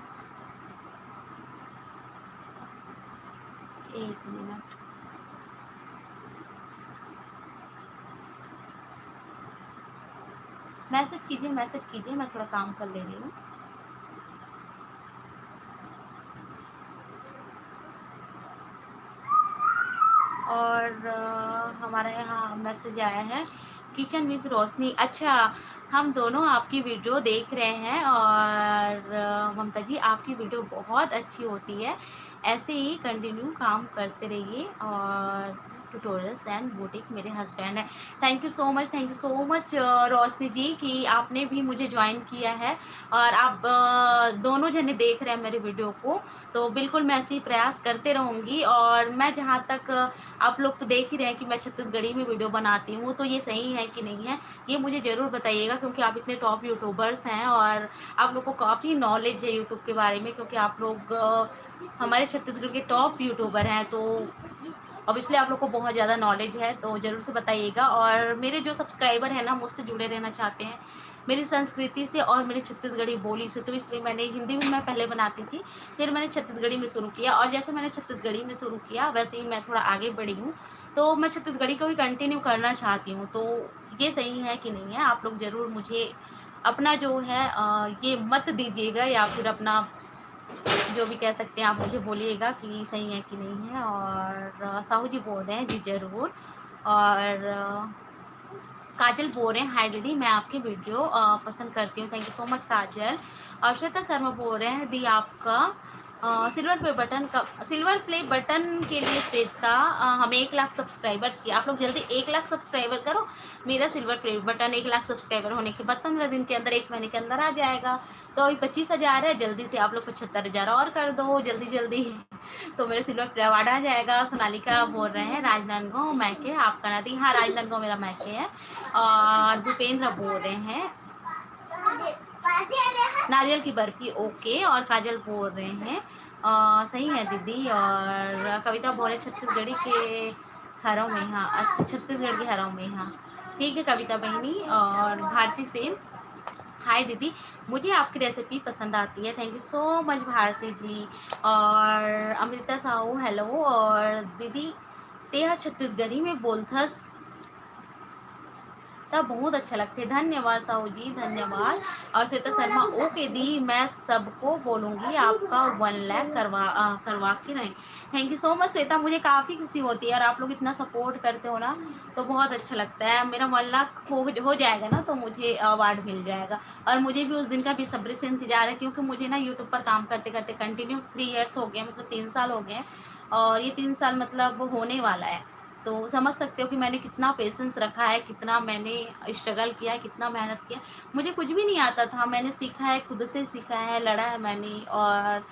एक मिनट, मैसेज कीजिए, मैं थोड़ा काम कर ले रही हूँ। और हमारे यहाँ मैसेज आया है, किचन विद रोशनी। अच्छा, हम दोनों आपकी वीडियो देख रहे हैं और ममता जी आपकी वीडियो बहुत अच्छी होती है, ऐसे ही कंटिन्यू काम करते रहिए। और ट्यूटोरियल्स एंड बुटीक मेरे हस्बैंड हैं। थैंक यू सो मच रोशनी जी कि आपने भी मुझे ज्वाइन किया है और आप दोनों जने देख रहे हैं मेरे वीडियो को। तो बिल्कुल मैं ऐसे ही प्रयास करते रहूँगी। और मैं जहाँ तक आप लोग तो देख ही रहे हैं कि मैं छत्तीसगढ़ी में वीडियो बनाती हूँ, तो ये सही है कि नहीं है ये मुझे ज़रूर बताइएगा, क्योंकि आप इतने टॉप यूट्यूबर्स हैं और आप लोग को काफ़ी नॉलेज है यूट्यूब के बारे में, क्योंकि आप लोग हमारे छत्तीसगढ़ के टॉप यूट्यूबर हैं। तो ऑब्वियसली आप लोग को बहुत ज़्यादा नॉलेज है, तो ज़रूर से बताइएगा। और मेरे जो सब्सक्राइबर हैं ना, मुझसे जुड़े रहना चाहते हैं मेरी संस्कृति से और मेरी छत्तीसगढ़ी बोली से, तो इसलिए मैंने हिंदी में मैं पहले बनाती थी, फिर मैंने छत्तीसगढ़ी में शुरू किया। और जैसे मैंने छत्तीसगढ़ी में शुरू किया वैसे ही मैं थोड़ा आगे बढ़ी हूँ, तो मैं छत्तीसगढ़ी को भी कंटिन्यू करना चाहती हूँ। तो ये सही है कि नहीं है, आप लोग ज़रूर मुझे अपना जो है ये मत दीजिएगा, या फिर अपना जो भी कह सकते हैं आप मुझे बोलिएगा कि सही है कि नहीं है। और साहू जी बोल रहे हैं जी ज़रूर। और काजल बोल रहे हैं, हाय दीदी मैं आपकी वीडियो पसंद करती हूँ, थैंक यू सो मच काजल। और श्वेता शर्मा बोल रहे हैं दी आपका सिल्वर प्ले बटन के लिए श्वेता हमें 1 लाख सब्सक्राइबर चाहिए। आप लोग जल्दी 1 लाख सब्सक्राइबर करो। मेरा silver play button 1 lakh subscriber होने के बाद 15 दिन के अंदर, 1 महीने के अंदर आ जाएगा। तो अभी 25,000 है, जल्दी से आप लोग 75,000 और कर दो जल्दी जल्दी तो मेरा सिल्वर प्ले अवार्ड आ जाएगा। सोनालिका बोल रहे हैं राजनांदगांव मैके आपका नदी, हाँ राजनांदगांव मेरा मैके है। और भूपेंद्र बोल रहे हैं नारियल की बर्फी, ओके। और काजल बोल रहे हैं सही है दीदी। और कविता बोल रहे छत्तीसगढ़ी के हरों में, हाँ अच्छा छत्तीसगढ़ के हरों में, हाँ ठीक है कविता बहनी। और भारती सेन, हाय दीदी मुझे आपकी रेसिपी पसंद आती है, thank you so much Bharti ji. और अमृता साहू हेलो। और दीदी तेहा छत्तीसगढ़ी में बोलथस तब बहुत अच्छा लगता है, धन्यवाद साहू जी धन्यवाद। और श्वेता शर्मा ओके दी मैं सबको बोलूँगी आपका 1 लाख करवा के रहें। Thank you so much Shweta, मुझे काफ़ी खुशी होती है और आप लोग इतना सपोर्ट करते हो ना, तो बहुत अच्छा लगता है। मेरा 1 लाख हो जाएगा ना तो मुझे अवार्ड मिल जाएगा। और मुझे भी उस दिन का बेसब्री से इंतजार है, क्योंकि मुझे ना यूट्यूब पर काम करते करते कंटिन्यू 3 ईयर्स हो गए, मतलब 3 साल हो गए। और ये 3 साल मतलब होने वाला है, तो समझ सकते हो कि मैंने कितना पेशेंस रखा है, कितना मैंने स्ट्रगल किया है, कितना मेहनत किया। मुझे कुछ भी नहीं आता था, मैंने सीखा है, खुद से सीखा है, लड़ा है मैंने। और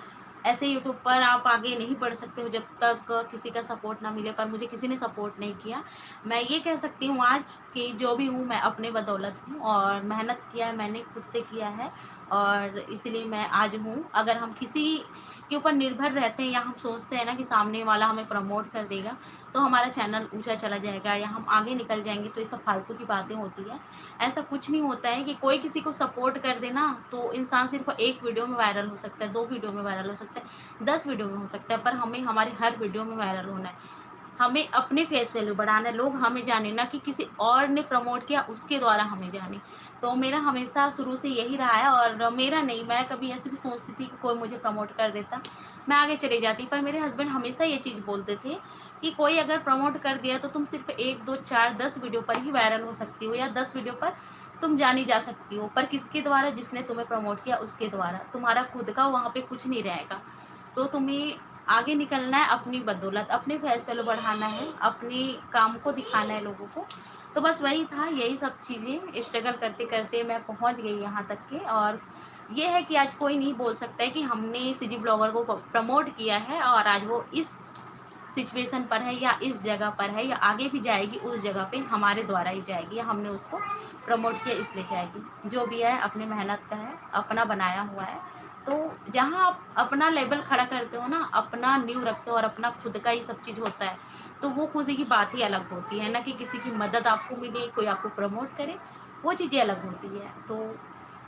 ऐसे यूट्यूब पर आप आगे नहीं बढ़ सकते हो जब तक किसी का सपोर्ट ना मिले, पर मुझे किसी ने सपोर्ट नहीं किया। मैं ये कह सकती हूँ आज कि जो भी हूँ मैं अपने बदौलत हूँ, और मेहनत किया है मैंने, खुद से किया है, और इसीलिए मैं आज हूँ। अगर हम किसी के ऊपर निर्भर रहते हैं या हम सोचते हैं ना कि सामने वाला हमें प्रमोट कर देगा तो हमारा चैनल ऊंचा चला जाएगा या हम आगे निकल जाएंगे, तो ये सब फालतू की बातें होती है। ऐसा कुछ नहीं होता है कि कोई किसी को सपोर्ट कर देना तो इंसान सिर्फ 1 वीडियो में वायरल हो सकता है, 2 वीडियो में वायरल हो सकता है, 10 वीडियो में हो सकता है, पर हमें हमारे हर वीडियो में वायरल होना है। हमें अपने फेस वैल्यू बढ़ाना है, लोग हमें जाने, ना कि किसी और ने प्रमोट किया उसके द्वारा हमें जाने। तो मेरा हमेशा शुरू से यही रहा है। और मेरा नहीं, मैं कभी ऐसे भी सोचती थी कि कोई मुझे प्रमोट कर देता मैं आगे चली जाती, पर मेरे हस्बैंड हमेशा ये चीज़ बोलते थे कि कोई अगर प्रमोट कर दिया तो तुम सिर्फ 1 2 4 10 वीडियो पर ही वायरल हो सकती हो, या 10 वीडियो पर तुम जानी जा सकती हो, पर किसके द्वारा? जिसने तुम्हें प्रमोट किया उसके द्वारा। तुम्हारा खुद का वहाँ पे कुछ नहीं रहेगा। तो तुम्हें आगे निकलना है अपनी बदौलत, अपने फेस वैल्यू बढ़ाना है, अपने काम को दिखाना है लोगों को। तो बस वही था, यही सब चीज़ें स्ट्रगल करते करते मैं पहुंच गई यहाँ तक के। और ये है कि आज कोई नहीं बोल सकता है कि हमने सीजी ब्लॉगर को प्रमोट किया है और आज वो इस सिचुएशन पर है या इस जगह पर है, या आगे भी जाएगी उस जगह पे हमारे द्वारा ही जाएगी, या हमने उसको प्रमोट किया इसलिए जाएगी। जो भी है अपने मेहनत का है, अपना बनाया हुआ है। तो जहाँ आप अपना लेवल खड़ा करते हो ना, अपना नींव रखते हो और अपना खुद का ही सब चीज़ होता है, तो वो खुशी की बात ही अलग होती है ना, कि किसी की मदद आपको मिले, कोई आपको प्रमोट करे, वो चीज़ें अलग होती है। तो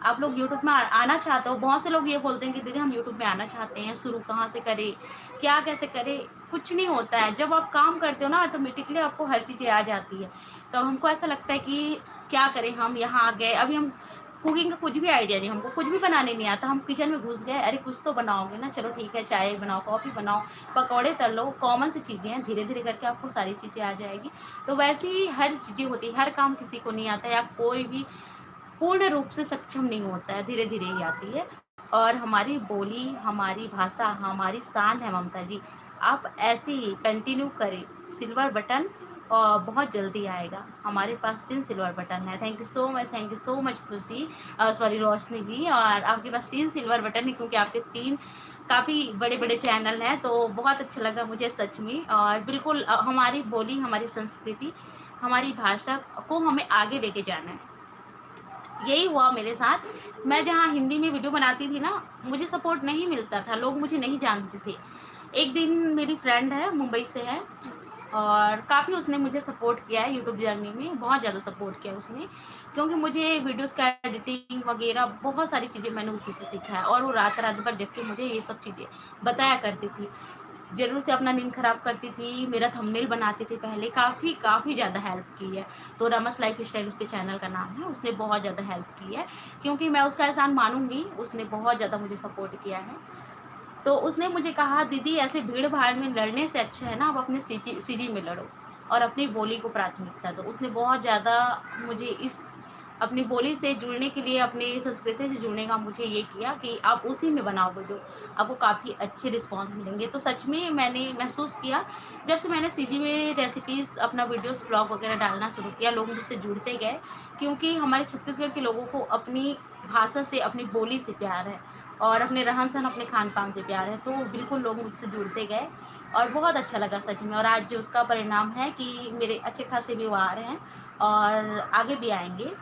आप लोग यूट्यूब में आना चाहते हो, बहुत से लोग ये बोलते हैं कि दीदी हम यूट्यूब में आना चाहते हैं, शुरू कहाँ से करें, क्या कैसे करें। कुछ नहीं होता है, जब आप काम करते हो ना ऑटोमेटिकली आपको हर चीज़ें आ जाती है। तो हमको ऐसा लगता है कि क्या करें, हम यहाँ आ गए, अभी हम कुकिंग का कुछ भी आइडिया नहीं, हमको कुछ भी बनाने नहीं आता, हम किचन में घुस गए, अरे कुछ तो बनाओगे ना, चलो ठीक है, चाय बनाओ, कॉफ़ी बनाओ, पकौड़े तल लो, कॉमन सी चीज़ें हैं, धीरे धीरे करके आपको सारी चीज़ें आ जाएगी। तो वैसे ही हर चीज़ें होती है, हर काम किसी को नहीं आता है, या कोई भी पूर्ण रूप से सक्षम नहीं होता है, धीरे धीरे ही आती है। और हमारी बोली, हमारी भाषा, हमारी शान है ममता जी। आप ऐसे ही कंटिन्यू करें, सिल्वर बटन बहुत जल्दी आएगा। हमारे पास 3 सिल्वर बटन है। थैंक यू सो मच खुशी, सॉरी रोशनी जी। और आपके पास 3 सिल्वर बटन है, क्योंकि आपके 3 काफ़ी बड़े बड़े चैनल हैं, तो बहुत अच्छा लगा मुझे सच में। और बिल्कुल हमारी बोली, हमारी संस्कृति, हमारी भाषा को हमें आगे लेके जाना है। यही हुआ मेरे साथ। मैं जहाँ हिंदी में वीडियो बनाती थी ना, मुझे सपोर्ट नहीं मिलता था, लोग मुझे नहीं जानते थे। एक दिन मेरी फ्रेंड है, मुंबई से है, और काफ़ी उसने मुझे सपोर्ट किया है यूट्यूब जर्नी में, बहुत ज़्यादा सपोर्ट किया उसने, क्योंकि मुझे वीडियोस का एडिटिंग वगैरह बहुत सारी चीज़ें मैंने उसी से सीखा है। और वो रात रात भर जग के मुझे ये सब चीज़ें बताया करती थी, ज़रूर से अपना नींद ख़राब करती थी, मेरा थंबनेल बनाती थी पहले, काफ़ी ज़्यादा हेल्प की है। तो रमस लाइफ स्टाइल उसके चैनल का नाम है, उसने बहुत ज़्यादा हेल्प की है, क्योंकि मैं उसका एहसान मानूँगी, उसने बहुत ज़्यादा मुझे सपोर्ट किया है। तो उसने मुझे कहा, दीदी ऐसे भीड़-भाड़ में लड़ने से अच्छा है ना आप अपने सीजी में लड़ो और अपनी बोली को प्राथमिकता दो। उसने बहुत ज़्यादा मुझे इस अपनी बोली से जुड़ने के लिए, अपनी संस्कृति से जुड़ने का मुझे ये किया कि आप उसी में बनाओ वीडियो, आपको काफ़ी अच्छे रिस्पॉन्स मिलेंगे। तो सच में मैंने महसूस किया, जब से मैंने सीजी में रेसिपीज़, अपना वीडियोज़, व्लॉग वगैरह डालना शुरू किया, लोग मुझसे जुड़ते गए, क्योंकि हमारे छत्तीसगढ़ के लोगों को अपनी भाषा से, अपनी बोली से प्यार है, और अपने रहन-सहन, अपने खान-पान से प्यार है। तो बिल्कुल लोग मुझसे जुड़ते गए और बहुत अच्छा लगा सच में। और आज जो उसका परिणाम है कि मेरे अच्छे खासे व्यू आ रहे हैं और आगे भी आएँगे।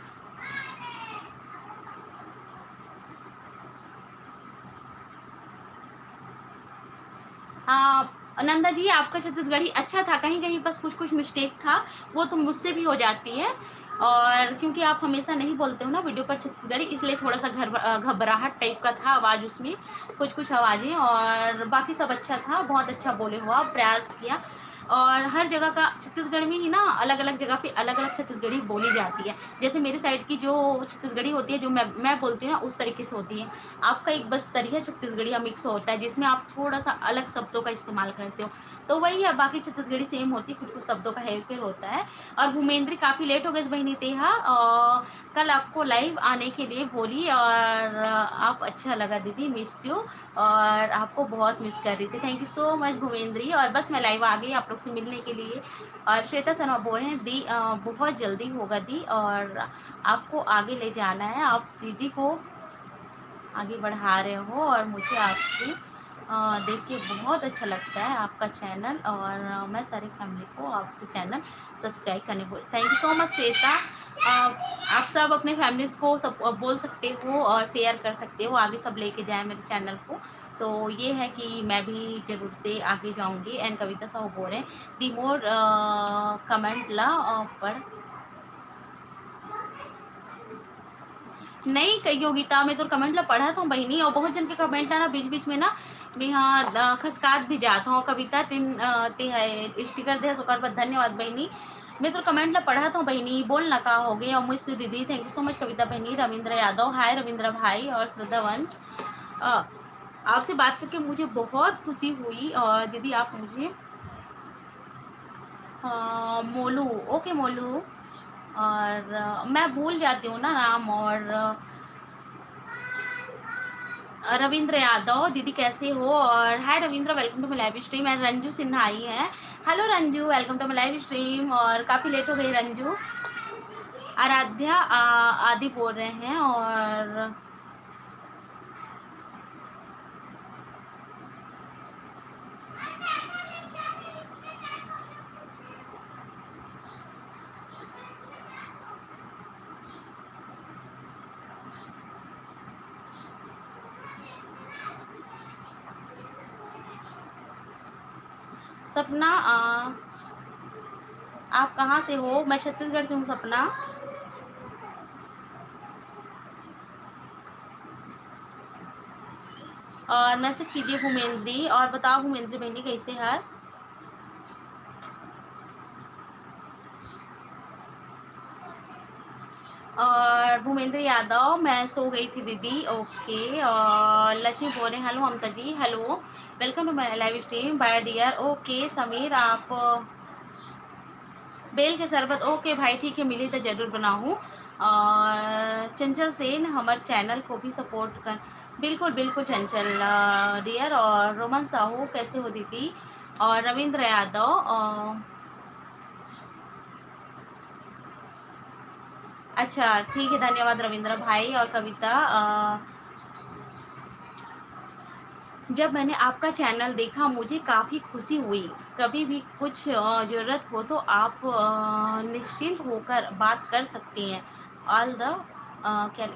नंदा जी, आपका छत्तीसगढ़ी अच्छा था, कहीं-कहीं बस कुछ-कुछ मिस्टेक था, वो तो मुझसे भी हो जाती है। और क्योंकि आप हमेशा नहीं बोलते हो ना वीडियो पर छत्तीसगढ़ी, इसलिए थोड़ा-सा घबराहट टाइप का था आवाज़ उसमें, कुछ-कुछ आवाज़ें। और बाकी सब अच्छा था, बहुत अच्छा बोले हो आप, प्रयास किया। और हर जगह का छत्तीसगढ़ में ही ना अलग-अलग जगह पे अलग-अलग छत्तीसगढ़ी बोली जाती है। जैसे मेरे साइड की जो छत्तीसगढ़ी होती है, जो मैं बोलती हूँ ना, उस तरीके से होती है। आपका एक बस्तरिया छत्तीसगढ़िया मिक्स होता है, जिसमें आप थोड़ा-सा अलग शब्दों का इस्तेमाल करते हो। तो वही है, बाकी छत्तीसगढ़ी सेम होती है, कुछ-कुछ शब्दों का हेर-फेर होता है। और भूमेंद्री, काफ़ी लेट हो गए बहिनी तेहा, कल आपको लाइव आने के लिए बोली, और आप अच्छा लगा दीदी, मिस यू, और आपको बहुत मिस कर रही थी। Thank you so much Bhumendri. और बस मैं लाइव आ गई आप लोग से मिलने के लिए। और श्वेता शर्मा बोल रहे हैं, दी बहुत जल्दी होगा दी, और आपको आगे ले जाना है, आप सीजी को आगे बढ़ा रहे हो, और मुझे आपकी देख के बहुत अच्छा लगता है आपका चैनल। और मैं सारी फैमिली को आपके चैनल सब्सक्राइब करने बोल। Thank you so much Shweta. आप सब अपने फैमिलीज़ को सब बोल सकते हो और शेयर कर सकते हो, आगे सब लेके जाएँ मेरे चैनल को। तो ये है कि मैं भी ज़रूर से आगे जाऊँगी। एंड कविता साहू बोल रहे हैं, दी मोर कमेंट ला पढ़ नहीं कही योगिता, मैं तो कमेंट ला पढ़ा था बहिनी, और बहुत जन के कमेंट ना बीच बीच में ना मैं हाँ खसकात भी जाता हूँ। कविता तीन ते है स्टिकर दे सुकर पर धन्यवाद बहिनी। मैं तो कमेंट ला पढ़ा था बहिनी, बोल ना कहा हो गए। और मुझसे दीदी, थैंक यू सो मच कविता बहिनी। रविंद्र यादव, हाय रविंद्र भाई। और श्रद्धा वंश, आपसे बात करके मुझे बहुत खुशी हुई। और दीदी आप मुझे मोलू, ओके मोलू। और मैं भूल जाती हूँ ना नाम। और रविंद्र यादव, दीदी कैसे हो। और hi Ravindra, welcome to my live stream. And Ranju Sinha आई है, hello Ranju, welcome to my live stream. और काफ़ी लेट हो गई रंजू। आराध्या आदि बोल रहे हैं। और सपना, आप कहाँ से हो। मैं छत्तीसगढ़ से हूँ सपना। और मैसेज कीजिए भूमेंद्री, और बताओ भूमेंद्री बहनी कैसे है। और भूमेंद्र यादव, मैं सो गई थी दीदी, ओके। और लक्ष्मी बोल रहे hello Mamta ji, hello, welcome to my live stream bye dear, okay. Sameer आप बेल के शरबत, ओके भाई ठीक है, मिली तो जरूर बनाऊँ। और चंचल सेन हमारे चैनल को भी सपोर्ट कर, बिल्कुल बिल्कुल चंचल डियर। और रोमन साहू कैसे हो दीदी। और रविंद्र यादव, अच्छा ठीक है, धन्यवाद रविंद्र भाई। और कविता, जब मैंने आपका चैनल देखा मुझे काफ़ी खुशी हुई। कभी भी कुछ ज़रूरत हो तो आप निश्चिंत होकर बात कर सकती हैं। ऑल द क्या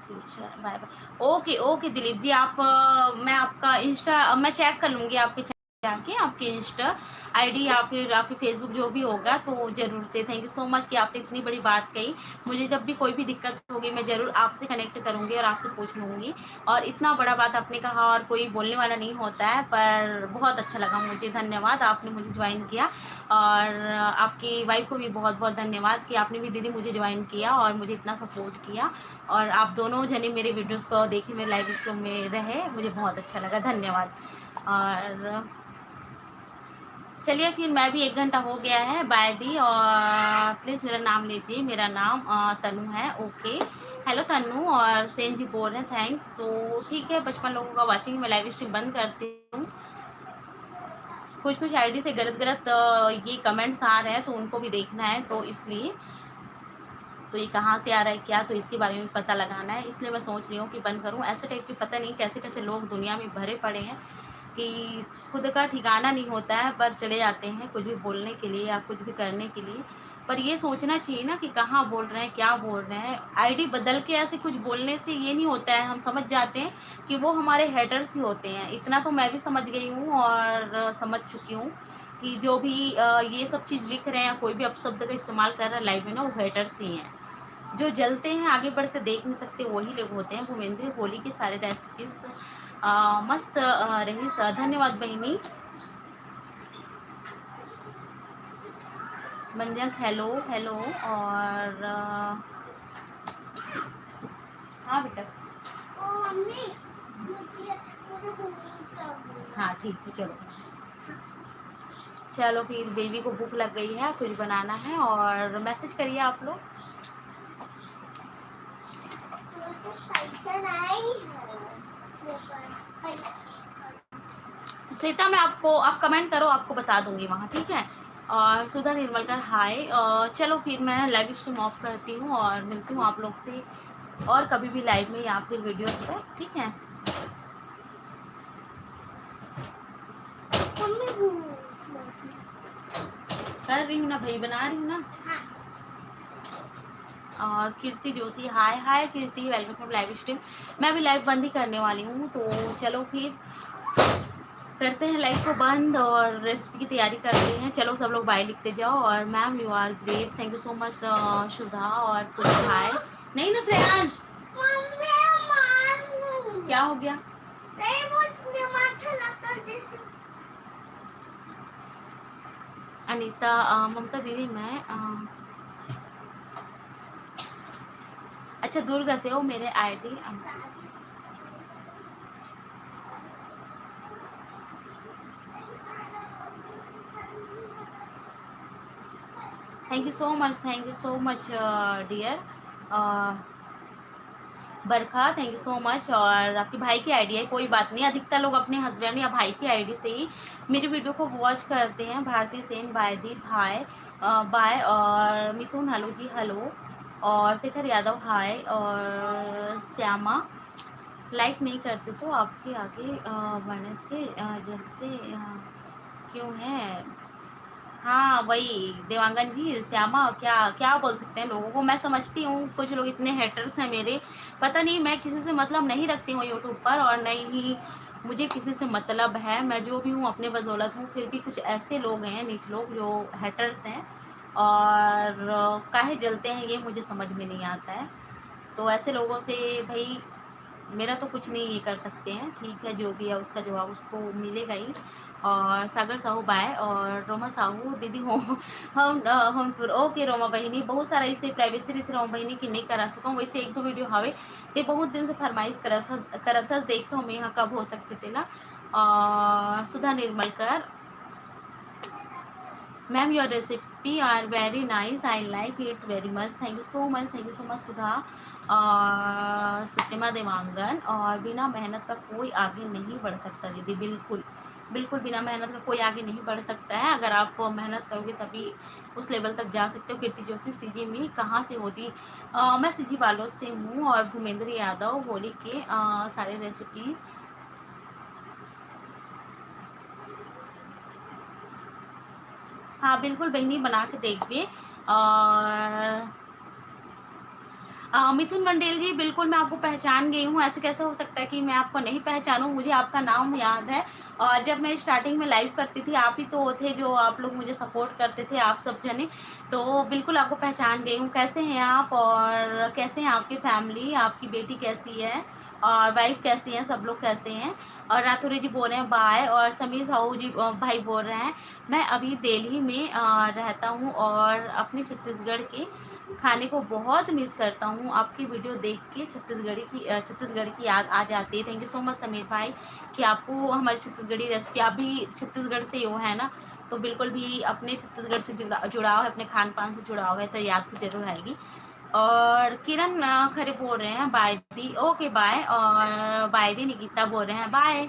future, bye bye. Okay okay Dilip ji, आप मैं आपका इंस्टा मैं चेक कर लूँगी, आपके जाके आपके इंस्टा आईडी या फिर आपके फेसबुक जो भी होगा, तो ज़रूर से थैंक यू सो मच कि आपने इतनी बड़ी बात कही। मुझे जब भी कोई भी दिक्कत होगी मैं ज़रूर आपसे कनेक्ट करूँगी और आपसे पूछ लूँगी। और इतना बड़ा बात आपने कहा, और कोई बोलने वाला नहीं होता है, पर बहुत अच्छा लगा मुझे, धन्यवाद आपने मुझे ज्वाइन किया। और आपकी वाइफ को भी बहुत बहुत धन्यवाद कि आपने भी दीदी मुझे ज्वाइन किया और मुझे इतना सपोर्ट किया। और आप दोनों जने मेरे वीडियोस को देखे, मेरे लाइव स्ट्रीम में रहे, मुझे बहुत अच्छा लगा, धन्यवाद। और चलिए फिर, मैं भी 1 घंटा हो गया है, बाय दी। और प्लीज़ मेरा नाम लीजिए, मेरा नाम तनु है, ओके। हेलो तनु। और सेन जी बोल रहे हैं थैंक्स, तो ठीक है, 55 लोगों का वाचिंग, मैं लाइव स्ट्रीम बंद करती हूँ। कुछ कुछ आईडी से गलत गलत ये कमेंट्स आ रहे हैं, तो उनको भी देखना है, तो इसलिए तो ये कहाँ से आ रहा है क्या, तो इसके बारे में पता लगाना है, इसलिए मैं सोच रही हूँ कि बंद करूँ। ऐसे टाइप की पता नहीं कैसे कैसे लोग दुनिया में भरे पड़े हैं कि खुद का ठिकाना नहीं होता है, पर चले जाते हैं कुछ भी बोलने के लिए या कुछ भी करने के लिए। पर ये सोचना चाहिए ना कि कहाँ बोल रहे हैं, क्या बोल रहे हैं। आईडी बदल के ऐसे कुछ बोलने से ये नहीं होता है, हम समझ जाते हैं कि वो हमारे हेटर्स ही होते हैं। इतना तो मैं भी समझ गई हूँ और समझ चुकी हूँ कि जो भी ये सब चीज़ लिख रहे हैं, कोई भी अपशब्द का इस्तेमाल कर रहा है लाइव में ना, वो हेटर्स ही हैं। जो जलते हैं, आगे बढ़ते देख नहीं सकते, वही लोग होते हैं। भूमेंद्र, होली की सारे रेसिपीज मस्त रही, धन्यवाद बहनी। मंजक हेलो हेलो। और हाँ बेटा, ओ मम्मी, मुझे भूख लगी है। हाँ ठीक है, चलो चलो फिर, बेबी को भूख लग गई है, कुछ बनाना है, और मैसेज करिए आप लोग। पैसा नहीं है मेरे पास। श्वेता, मैं आपको, आप कमेंट करो, आपको बता दूंगी वहाँ, ठीक है। और सुधा निर्मलकर हाय। चलो फिर मैं लाइव स्ट्रीम ऑफ करती हूँ और मिलती हूँ आप लोग से और कभी भी लाइव में या फिर वीडियोस पे, ठीक है। मम्मी भूख कर रही हूँ ना भाई, बना रही हूँ ना। हाँ। और कीर्ति जोशी हाय हाय कीर्ति, वेलकम टू लाइव स्ट्रीम। मैं भी लाइव बंद ही करने वाली हूँ, तो चलो फिर करते हैं लाइव को बंद और रेसिपी की तैयारी करते हैं। चलो सब लोग बाय लिखते जाओ। और ma'am you are great, thank you so much Sudha. और कुछ हाय नहीं ना श्रेयांश, क्या हो गया। अनीता, ममता दीदी मैं अच्छा दुर्गा से हो, मेरे ID thank you so much dear Barkha, thank you so much. और आपके भाई की आईडी है, कोई बात नहीं, अधिकतर लोग अपने हस्बैंड या भाई की आईडी से ही मेरी वीडियो को वॉच करते हैं। भारती सेन बाय दी हाय, बाय। और मिथुन हेलो जी हेलो। और शेखर यादव हाय। और श्यामा, लाइक नहीं करते तो आपके आगे बढ़ने से जलते क्यों हैं। हाँ वही देवांगन जी, श्यामा, क्या क्या बोल सकते हैं लोगों को। मैं समझती हूँ कुछ लोग इतने हेटर्स हैं मेरे, पता नहीं, मैं किसी से मतलब नहीं रखती हूँ यूट्यूब पर, और नहीं ही मुझे किसी से मतलब है। मैं जो भी हूँ अपने बदौलत हूँ, फिर भी कुछ ऐसे लोग हैं नीच लोग जो हेटर्स हैं, और काहे जलते हैं ये मुझे समझ में नहीं आता है। तो ऐसे लोगों से भाई मेरा तो कुछ नहीं ये कर सकते हैं, ठीक है, जो भी है उसका जवाब उसको मिलेगा ही। और सागर साहू बाय, और रोमा साहू दीदी हो हम ओके रोमा बहिनी, बहुत सारा इसे प्राइवेसी रही थी रोमा बहिनी कि नहीं करा सकूँ, वैसे एक दो वीडियो हवे ते बहुत दिन से फरमाइश करत हस, देखते हम यहाँ कब हो सकते थे ना। और Sudha Nirmalkar, ma'am your recipe are very nice, I like it very much, thank you so much, thank you so much Sudha. और सत्यमा देवांगन, और बिना मेहनत का कोई आगे नहीं बढ़ सकता दीदी, बिल्कुल बिल्कुल बिना मेहनत का कोई आगे नहीं बढ़ सकता है, अगर आप मेहनत करोगे तभी उस लेवल तक जा सकते हो। कीर्ति जोशी सीजी में कहाँ से होती? मैं सीजी बालोद से हूँ, और भूमेंद्र यादव होली के सारे रेसिपी। हाँ बिल्कुल बहनी, बना के देखिए। और मिथुन मंडेल जी, बिल्कुल मैं आपको पहचान गई हूँ, ऐसे कैसे हो सकता है कि मैं आपको नहीं पहचानूँ, मुझे आपका नाम याद है। और जब मैं स्टार्टिंग में लाइव करती थी, आप ही तो थे जो आप लोग मुझे सपोर्ट करते थे, आप सब जने, तो बिल्कुल आपको पहचान गई हूँ। कैसे हैं आप, और कैसे हैं आपकी फैमिली, आपकी बेटी कैसी है, और वाइफ कैसी है, सब लोग कैसे हैं? और रातुरी जी बोल रहे हैं बाय, और समीर साहू जी भाई बोल रहे हैं मैं अभी दिल्ली में रहता हूँ, और अपने छत्तीसगढ़ के खाने को बहुत मिस करता हूँ, आपकी वीडियो देख के छत्तीसगढ़ की याद आ जाती है। Thank you so much Sameer भाई कि आपको हमारी छत्तीसगढ़ी रेसिपी, आप भी छत्तीसगढ़ से हो है ना, तो बिल्कुल भी अपने छत्तीसगढ़ से जुड़ाव है, अपने खान पान से जुड़ाव है, तो याद तो जरूर आएगी। और किरण खरे बोल रहे हैं बाय दी, ओके बाय, और बाय दी निकिता बोल रहे हैं बाय।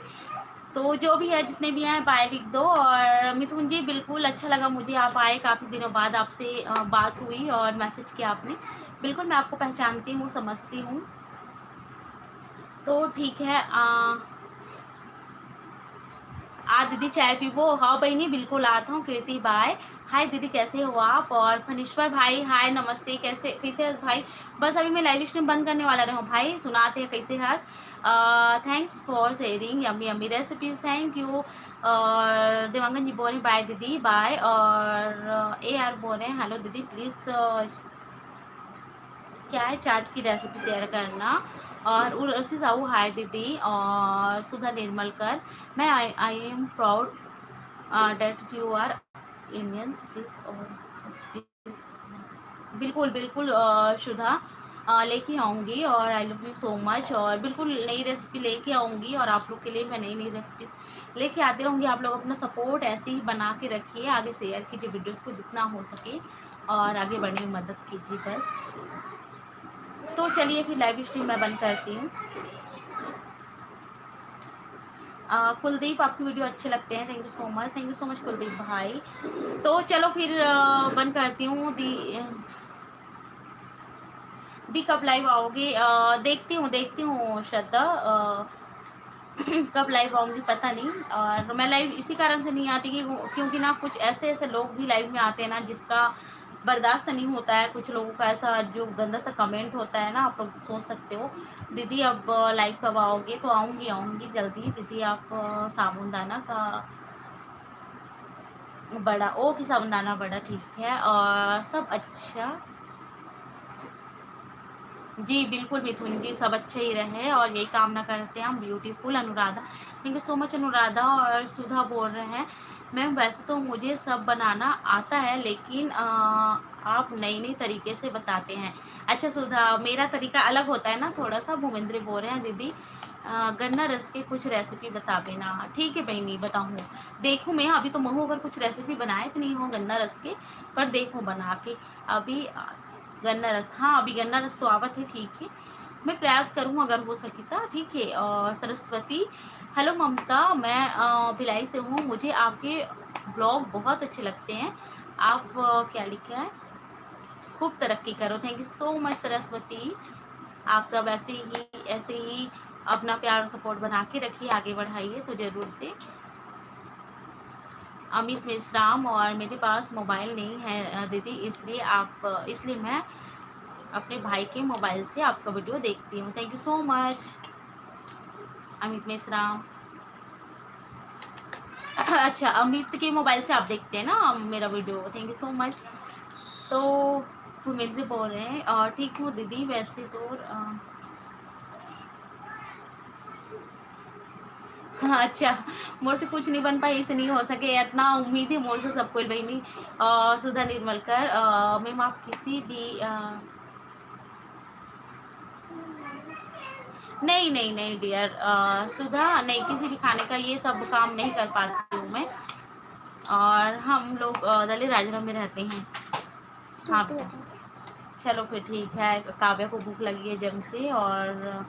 तो जो भी है, जितने भी हैं बाय लिख दो। और मिथुन जी बिल्कुल अच्छा लगा मुझे, आप आए, काफ़ी दिनों बाद आपसे बात हुई और मैसेज किया आपने, बिल्कुल मैं आपको पहचानती हूँ, समझती हूँ, तो ठीक है। दीदी चाय पीबो, हाँ बहनी बिल्कुल आता हूँ। कृति बाय, हाय दीदी कैसे हो आप? और फनीश्वर भाई हाय नमस्ते, कैसे कैसे हंस भाई? बस अभी मैं लाइव स्ट्रीम बंद करने वाला रहूँ भाई, सुनाते हैं कैसे हंस। Thanks for sharing yummy yummy recipes, thank you. और देवांगन जी बोल रहे बाय दीदी बाय, और ए आर बोल रहे हैं हेलो दीदी प्लीज़ क्या है चाट की रेसिपी शेयर करना। और उर्वशी साहू हाय दीदी, और सुधा निर्मलकर, मैं I am proud that you are Indians please, और बिल्कुल बिल्कुल शुदा लेके आऊँगी, और I love you so much, और बिल्कुल नई रेसिपी लेके आऊँगी, और आप लोग के लिए मैं नई नई रेसिपीज लेके आती रहूँगी। आप लोग अपना सपोर्ट ऐसे ही बना के रखिए, आगे शेयर कीजिए वीडियोस को जितना हो सके, और आगे बढ़ने में मदद कीजिए बस। तो चलिए फिर लाइव स्ट्रीम मैं बंद करती हूँ। कुलदीप आपकी वीडियो अच्छे लगते हैं, thank you so much, thank you so much Kuldeep भाई। तो चलो फिर बंद करती हूँ। दी कब लाइव आओगे? देखती हूँ श्रद्धा, कब लाइव आऊँगी पता नहीं। और मैं लाइव इसी कारण से नहीं आती कि क्योंकि ना कुछ ऐसे ऐसे लोग भी लाइव में आते हैं ना जिसका बर्दाश्त नहीं होता है, कुछ लोगों का ऐसा जो गंदा सा कमेंट होता है ना, आप लोग सोच सकते हो। दीदी अब लाइव कब आओगे? तो आऊँगी जल्दी दीदी। आप साबुनदाना का बड़ा, ओके साबुनदाना बड़ा, ठीक है, और सब अच्छा। जी बिल्कुल मिथुन जी, सब अच्छे ही रहे, और यही कामना करते हैं हम। Beautiful Anuradha, thank you so much Anuradha. और सुधा बोल रहे हैं मैम वैसे तो मुझे सब बनाना आता है, लेकिन आप नई नई तरीके से बताते हैं। अच्छा सुधा, मेरा तरीका अलग होता है ना थोड़ा सा। भूमेंद्र बोल रहे हैं दीदी गन्ना रस के कुछ रेसिपी बता देना। ठीक है बहनी बताऊँ, देखूँ मैं, अभी तो महू अगर कुछ रेसिपी बनाए तो नहीं हो गन्ना रस के, पर देखूँ बना के। अभी गन्ना रस, हाँ अभी गन्ना रस तो आवत है, ठीक है, मैं प्रयास करूँ अगर हो सके तो, ठीक है। और सरस्वती, हेलो ममता, मैं भिलाई से हूँ, मुझे आपके ब्लॉग बहुत अच्छे लगते हैं। आप क्या लिखा है, खूब तरक्की करो, thank you so much Saraswati. आप सब ऐसे ही अपना प्यार और सपोर्ट बना के रखिए, आगे बढ़ाइए तो ज़रूर से। अमित मिश्राम, और मेरे पास मोबाइल नहीं है दीदी, इसलिए मैं अपने भाई के मोबाइल से आपका वीडियो देखती हूँ, thank you so much Amit मिश्राम। अच्छा अमित के मोबाइल से आप देखते हैं ना मेरा video, thank you so much. तो भूमेंद्र बोल रहे हैं और ठीक हूँ दीदी, वैसे तो हाँ, अच्छा, मोर से कुछ नहीं बन पाई, ऐसे नहीं हो सके, इतना उम्मीद है मोर से सब कोई बहनी। सुधा निर्मलकर, मैम आप किसी भी नहीं नहीं नहीं डियर, सुधा नहीं, किसी भी खाने का ये सब काम नहीं कर पाती हूँ मैं। और हम लोग दली राजरा में रहते हैं। हाँ बेटा, चलो फिर ठीक है, काव्या को भूख लगी है जंग से, और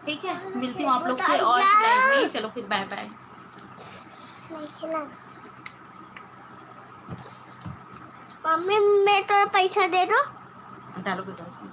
ठीक है, मिलती हूँ आप लोग से और लाइव में। चलो फिर बाय बाय। मम्मी मैं तो पैसा दे दो। डालो बेटा उसमें।